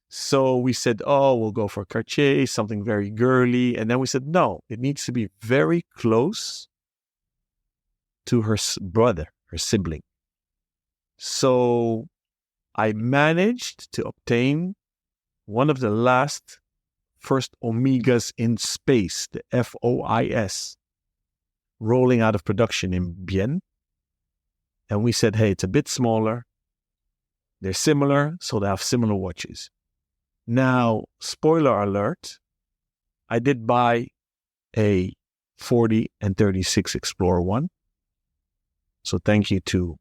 So we said, we'll go for Cartier, something very girly. And then we said, no, it needs to be very close to her brother, her sibling. So I managed to obtain one of the first Omegas in space, the FOIS, rolling out of production in Bienne. And we said, hey, it's a bit smaller. They're similar, so they have similar watches. Now, spoiler alert, I did buy a 40 and 36 Explorer 1. So thank you to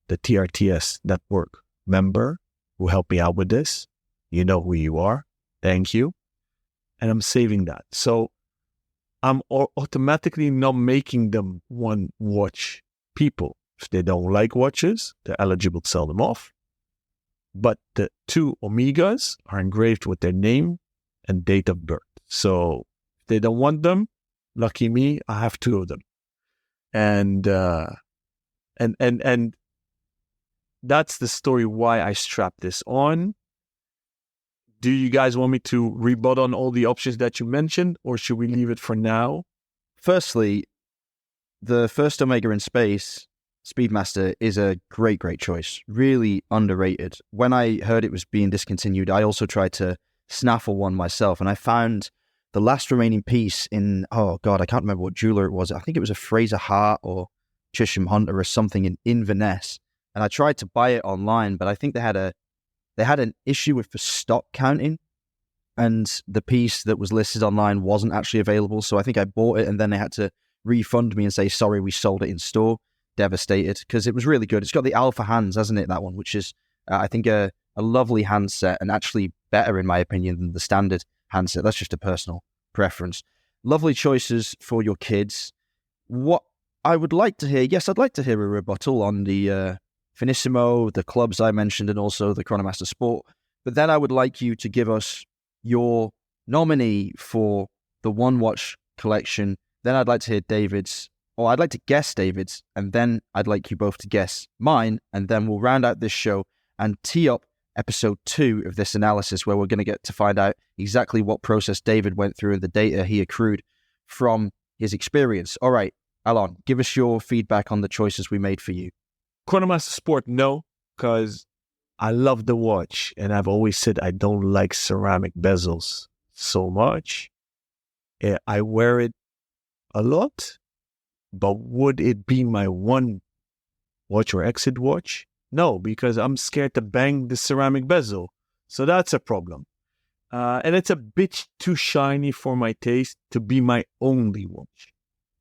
the TRTS network member who helped me out with this. You know who you are. Thank you. And I'm saving that. So I'm automatically not making them one watch people. If they don't like watches, they're eligible to sell them off. But the two Omegas are engraved with their name and date of birth. So if they don't want them, lucky me, I have two of them. And that's the story why I strapped this on. Do you guys want me to rebut on all the options that you mentioned, or should we leave it for now? Firstly, the first Omega in space, Speedmaster, is a great choice. Really underrated. When I heard it was being discontinued, I also tried to snaffle one myself, and I found the last remaining piece in, I can't remember what jeweler it was. I think it was a Fraser Hart or Chisholm Hunter or something in Inverness. And I tried to buy it online, but I think they had an issue with the stock counting, and the piece that was listed online wasn't actually available. So I think I bought it, and then they had to refund me and say, sorry, we sold it in store. Devastated, because it was really good. It's got the alpha hands, hasn't it, that one, which is, I think, a lovely handset, and actually better, in my opinion, than the standard handset. That's just a personal preference. Lovely choices for your kids. What I would like to hear, yes, I'd like to hear a rebuttal on the Finissimo, the clubs I mentioned, and also the Chronomaster Sport. But then I would like you to give us your nominee for the One Watch collection. Then I'd like to hear David's, or I'd like to guess David's, and then I'd like you both to guess mine, and then we'll round out this show and tee up episode 2 of this analysis, where we're going to get to find out exactly what process David went through and the data he accrued from his experience. All right, Alon, give us your feedback on the choices we made for you. Chronomaster Sport, no, because I love the watch, and I've always said I don't like ceramic bezels so much. I wear it a lot, but would it be my one watch or exit watch? No, because I'm scared to bang the ceramic bezel. So that's a problem. And it's a bit too shiny for my taste to be my only watch.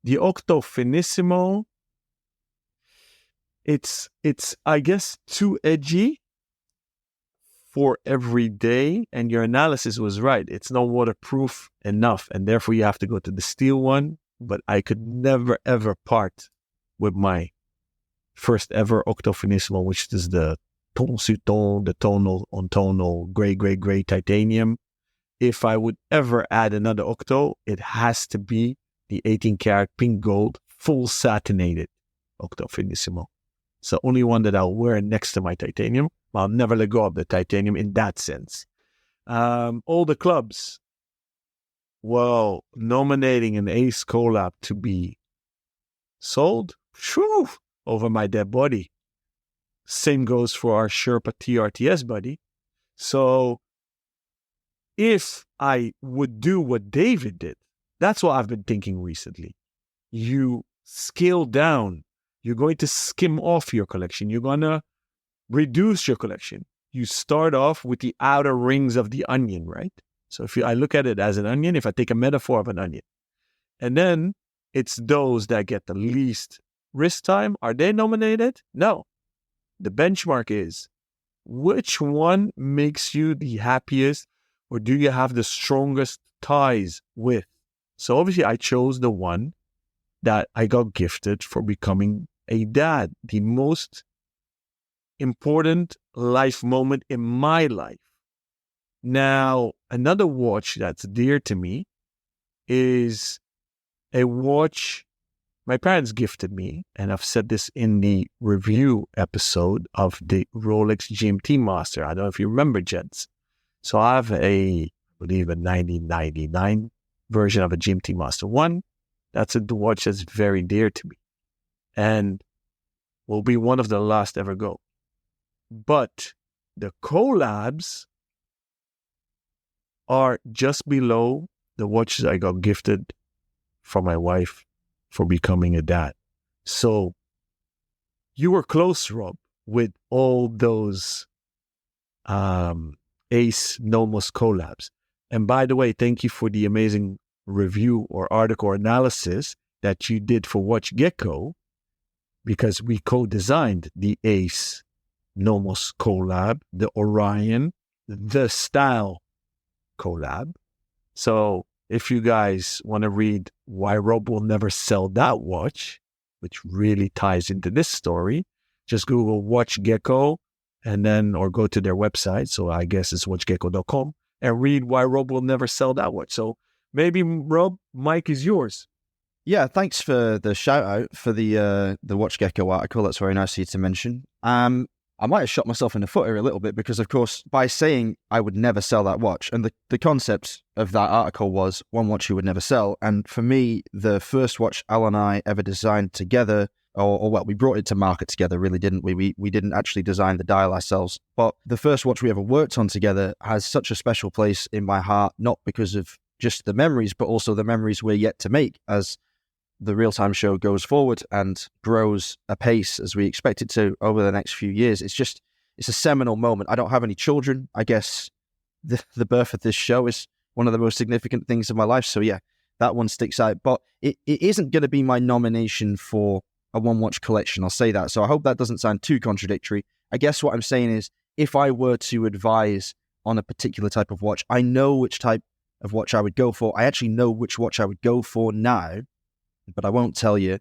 The Octo Finissimo, it's I guess too edgy for every day, and your analysis was right. It's not waterproof enough, and therefore you have to go to the steel one. But I could never, ever part with my first ever Octo Finissimo, which is the ton sur ton, the tonal on tonal, gray titanium. If I would ever add another Octo, it has to be the 18 karat pink gold, full satinated Octo Finissimo. It's the only one that I'll wear next to my titanium. I'll never let go of the titanium in that sense. All the clubs, well, nominating an Ace collab to be sold, whew, over my dead body. Same goes for our Sherpa TRTS buddy. So if I would do what David did, that's what I've been thinking recently. You scale down. You're going to skim off your collection. You're going to reduce your collection. You start off with the outer rings of the onion, right? So I look at it as an onion, if I take a metaphor of an onion, and then it's those that get the least risk time. Are they nominated? No. The benchmark is, which one makes you the happiest, or do you have the strongest ties with? So obviously I chose the one that I got gifted for becoming a dad, the most important life moment in my life. Now, another watch that's dear to me is a watch my parents gifted me, and I've said this in the review episode of the Rolex GMT Master. I don't know if you remember, gents. So I have I believe a 1999 version of a GMT Master 1. That's a watch that's very dear to me and will be one of the last ever go. But the collabs are just below the watches I got gifted from my wife for becoming a dad. So you were close, Rob, with all those Ace Nomos collabs. And by the way, thank you for the amazing review or article or analysis that you did for Watch Gecko, because we co-designed the Ace Nomos collab, the Orion, the Style collab. So if you guys want to read why Rob will never sell that watch, which really ties into this story, just Google Watch Gecko and then, or go to their website. So I guess it's watchgecko.com and read why Rob will never sell that watch. So maybe Rob, mic is yours. Yeah, thanks for the shout out for the Watch Gecko article. That's very nice of you to mention. I might have shot myself in the foot here a little bit because, of course, by saying I would never sell that watch, and the concept of that article was one watch you would never sell. And for me, the first watch Al and I ever designed together, or well, we brought it to market together, really, didn't we? We didn't actually design the dial ourselves. But the first watch we ever worked on together has such a special place in my heart, not because of just the memories, but also the memories we're yet to make as the real-time show goes forward and grows apace as we expect it to over the next few years. It's a seminal moment. I don't have any children. I guess the birth of this show is one of the most significant things of my life. So yeah, that one sticks out. But it isn't going to be my nomination for a one-watch collection. I'll say that. So I hope that doesn't sound too contradictory. I guess what I'm saying is, if I were to advise on a particular type of watch, I know which type of watch I would go for. I actually know which watch I would go for now, but I won't tell you.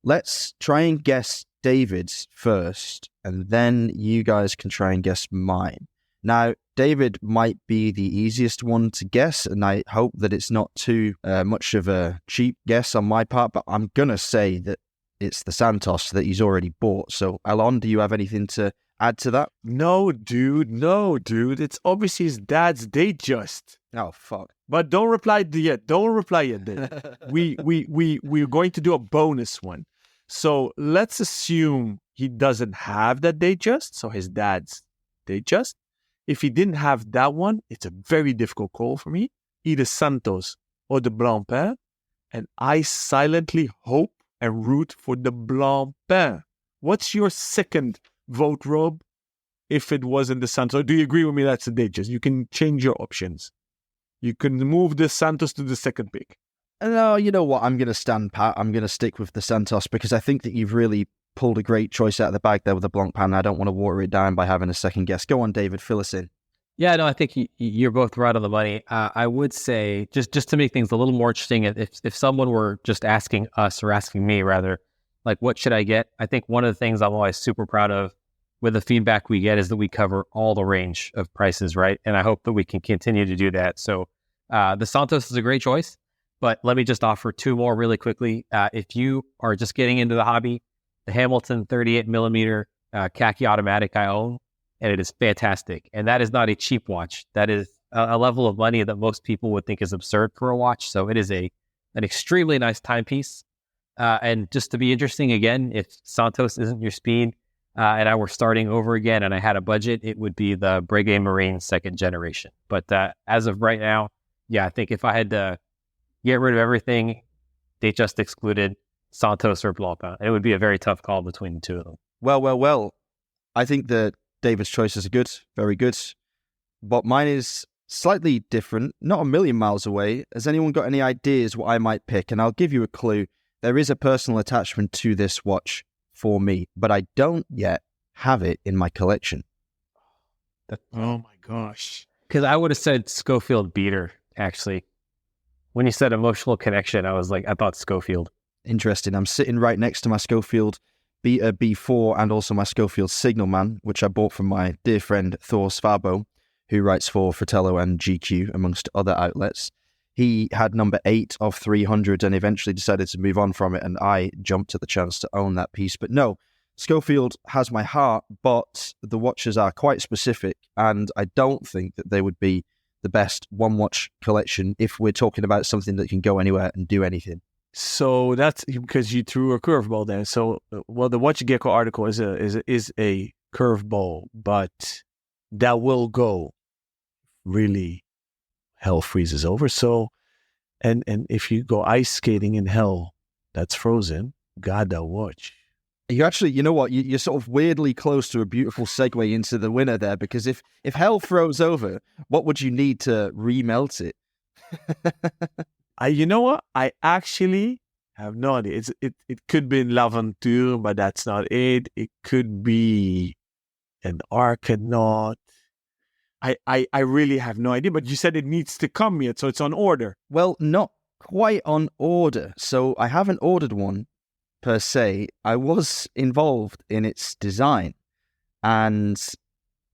Let's try and guess David's first, and then you guys can try and guess mine. Now, David might be the easiest one to guess, and I hope that it's not too much of a cheap guess on my part, but I'm going to say that it's the Santos that he's already bought. So, Alon, do you have anything to add to that? No, dude. It's obviously his dad's Datejust. Oh, fuck. But don't reply yet. Dude. We're going to do a bonus one. So let's assume he doesn't have that Datejust, so his dad's Datejust. If he didn't have that one, it's a very difficult call for me. Either Santos or the Blancpain. And I silently hope and root for the Blancpain. What's your second vote, Rob, if it wasn't the Santos? Or do you agree with me that's the Datejust? You can change your options. You can move the Santos to the second pick. No, you know what? I'm going to stand pat. I'm going to stick with the Santos because I think that you've really pulled a great choice out of the bag there with the Blancpain. I don't want to water it down by having a second guess. Go on, David, fill us in. Yeah, no, I think you're both right on the money. I would say just to make things a little more interesting, if someone were just asking us or asking me rather, like what should I get? I think one of the things I'm always super proud of with the feedback we get is that we cover all the range of prices, right? And I hope that we can continue to do that. So the Santos is a great choice, but let me just offer two more really quickly. If you are just getting into the hobby, the Hamilton 38 millimeter khaki automatic I own, and it is fantastic. And that is not a cheap watch. That is a level of money that most people would think is absurd for a watch. So it is an extremely nice timepiece. And just to be interesting again, if Santos isn't your speed and I were starting over again and I had a budget, it would be the Breguet Marine second generation. But as of right now, yeah, I think if I had to get rid of everything, they just excluded Santos or Blancpain. It would be a very tough call between the two of them. Well. I think that David's choices are good, very good. But mine is slightly different, not a million miles away. Has anyone got any ideas what I might pick? And I'll give you a clue. There is a personal attachment to this watch for me, but I don't yet have it in my collection. Oh my gosh. Because I would have said Schofield Beater, actually. When you said emotional connection, I was like, I thought Schofield. Interesting. I'm sitting right next to my Schofield Beta B4 and also my Schofield Signalman, which I bought from my dear friend Thor Svabo, who writes for Fratello and GQ, amongst other outlets. He had number 8 of 300 and eventually decided to move on from it, and I jumped at the chance to own that piece. But no, Schofield has my heart, but the watches are quite specific, and I don't think that they would be the best one-watch collection if we're talking about something that can go anywhere and do anything. So that's because you threw a curveball there. So, well, the Watch Gecko article is a curveball, but that will go really hell freezes over. So, and if you go ice skating in hell that's frozen, God, that watch. You actually, you know what? You're sort of weirdly close to a beautiful segue into the winner there, because if hell froze over, what would you need to remelt it? You know what? I actually have no idea. It could be in L'Aventure, but that's not it. It could be an Arcanaut. I really have no idea. But you said it needs to come yet, so it's on order. Well, not quite on order. So I haven't ordered one per se. I was involved in its design, and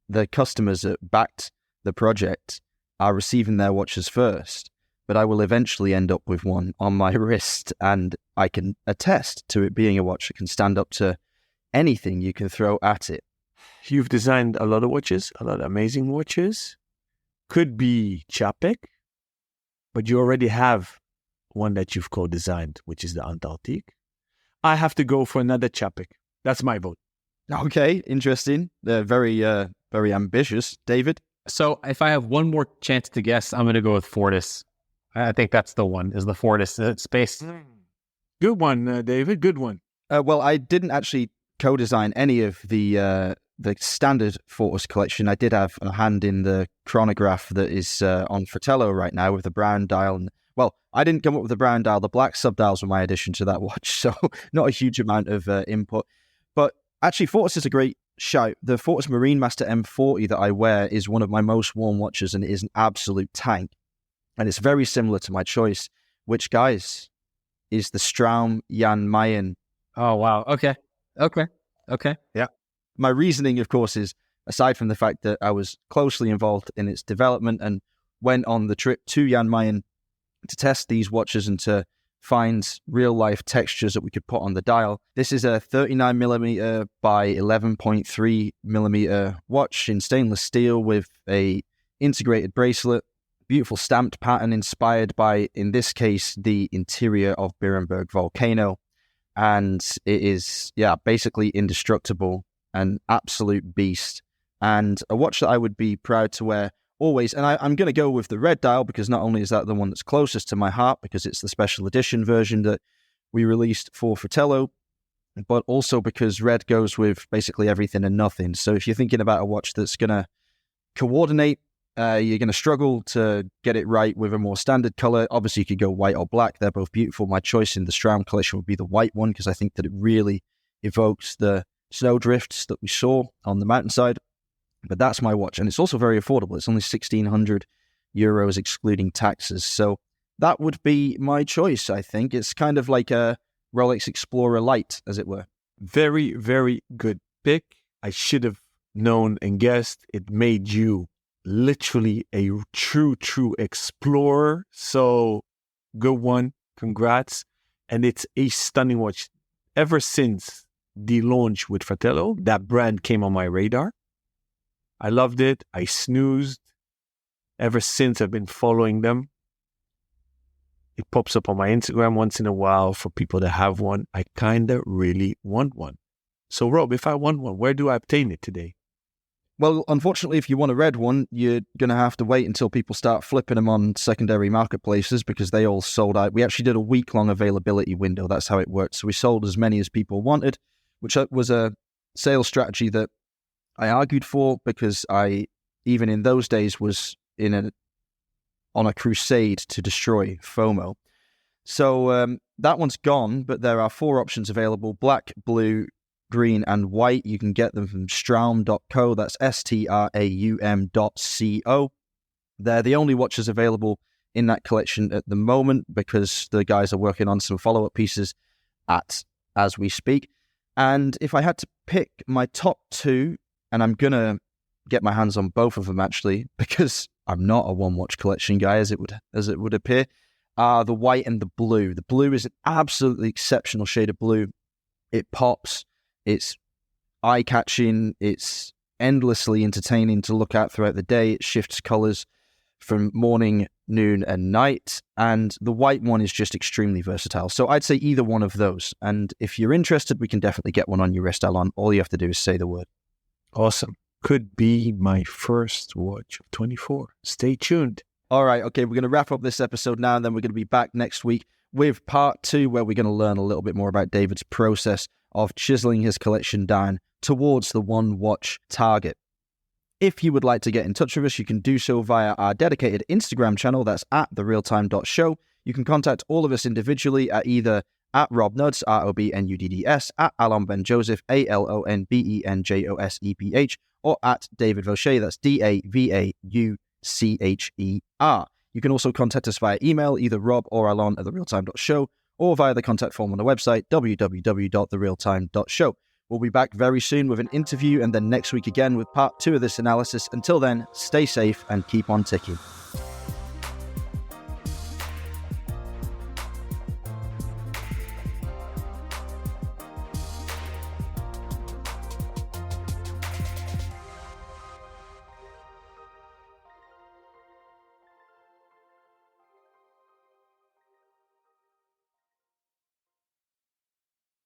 the customers that backed the project are receiving their watches first. But I will eventually end up with one on my wrist, and I can attest to it being a watch that can stand up to anything you can throw at it. You've designed a lot of watches, a lot of amazing watches. Could be Chapek, but you already have one that you've co-designed, which is the Antarctique. I have to go for another Chapek. That's my vote. Okay, interesting. They're very ambitious. David? So if I have one more chance to guess, I'm going to go with Fortis. I think that's the one, is the Fortis space. Good one, David. Good one. Well, I didn't actually co-design any of the standard Fortis collection. I did have a hand in the chronograph that is on Fratello right now with the brown dial. Well, I didn't come up with the brown dial. The black subdials were my addition to that watch, so not a huge amount of input. But actually, Fortis is a great shout. The Fortis Marine Master M40 that I wear is one of my most worn watches, and it is an absolute tank. And it's very similar to my choice, which, guys, is the Straum Jan Mayen. Oh, wow. Okay. Yeah. My reasoning, of course, is aside from the fact that I was closely involved in its development and went on the trip to Jan Mayen to test these watches and to find real-life textures that we could put on the dial. This is a 39mm by 11.3mm watch in stainless steel with a integrated bracelet. Beautiful stamped pattern inspired by, in this case, the interior of Berenberg Volcano. And it is, basically indestructible, an absolute beast. And a watch that I would be proud to wear always. And I'm going to go with the red dial, because not only is that the one that's closest to my heart, because it's the special edition version that we released for Fratello, but also because red goes with basically everything and nothing. So if you're thinking about a watch that's going to coordinate, you're going to struggle to get it right with a more standard color. Obviously, you could go white or black. They're both beautiful. My choice in the Straum collection would be the white one, because I think that it really evokes the snow drifts that we saw on the mountainside. But that's my watch. And it's also very affordable. It's only 1,600 euros excluding taxes. So that would be my choice, I think. It's kind of like a Rolex Explorer Lite, as it were. Very, very good pick. I should have known and guessed. It made you literally a true explorer. So good one. Congrats. And it's a stunning watch. Ever since the launch with Fratello, that brand came on my radar. I loved it. I snoozed. Ever since, I've been following them. It pops up on my Instagram once in a while for people that have one. I kind of really want one. So, Rob, if I want one, where do I obtain it today? Well, unfortunately, if you want a red one, you're going to have to wait until people start flipping them on secondary marketplaces because they all sold out. We actually did a week-long availability window. That's how it worked. So we sold as many as people wanted, which was a sales strategy that I argued for because I, even in those days, was on a crusade to destroy FOMO. So that one's gone, but there are 4 options available: black, blue, green, and white. You can get them from straum.co. That's straum.co. They're the only watches available in that collection at the moment because the guys are working on some follow-up pieces as we speak. And if I had to pick my top 2, and I'm going to get my hands on both of them actually, because I'm not a one-watch collection guy, as it would appear, are the white and the blue. The blue is an absolutely exceptional shade of blue. It pops. It's eye-catching. It's endlessly entertaining to look at throughout the day. It shifts colors from morning, noon, and night. And the white one is just extremely versatile. So I'd say either one of those. And if you're interested, we can definitely get one on your wrist, Alon. All you have to do is say the word. Awesome. Could be my first watch of 24. Stay tuned. All right. Okay, we're going to wrap up this episode now, and then we're going to be back next week with part 2, where we're going to learn a little bit more about David's process of chiseling his collection down towards the one-watch target. If you would like to get in touch with us, you can do so via our dedicated Instagram channel. That's at therealtime.show. You can contact all of us individually at either at Rob Nuds, ROBNUDDS, at Alon Ben Joseph, ALONBENJOSEPH, or at David Vaucher, that's DAVAUCHER. You can also contact us via email, either Rob or Alon at therealtime.show, or via the contact form on the website, www.therealtime.show. We'll be back very soon with an interview, and then next week again with part 2 of this analysis. Until then, stay safe and keep on ticking.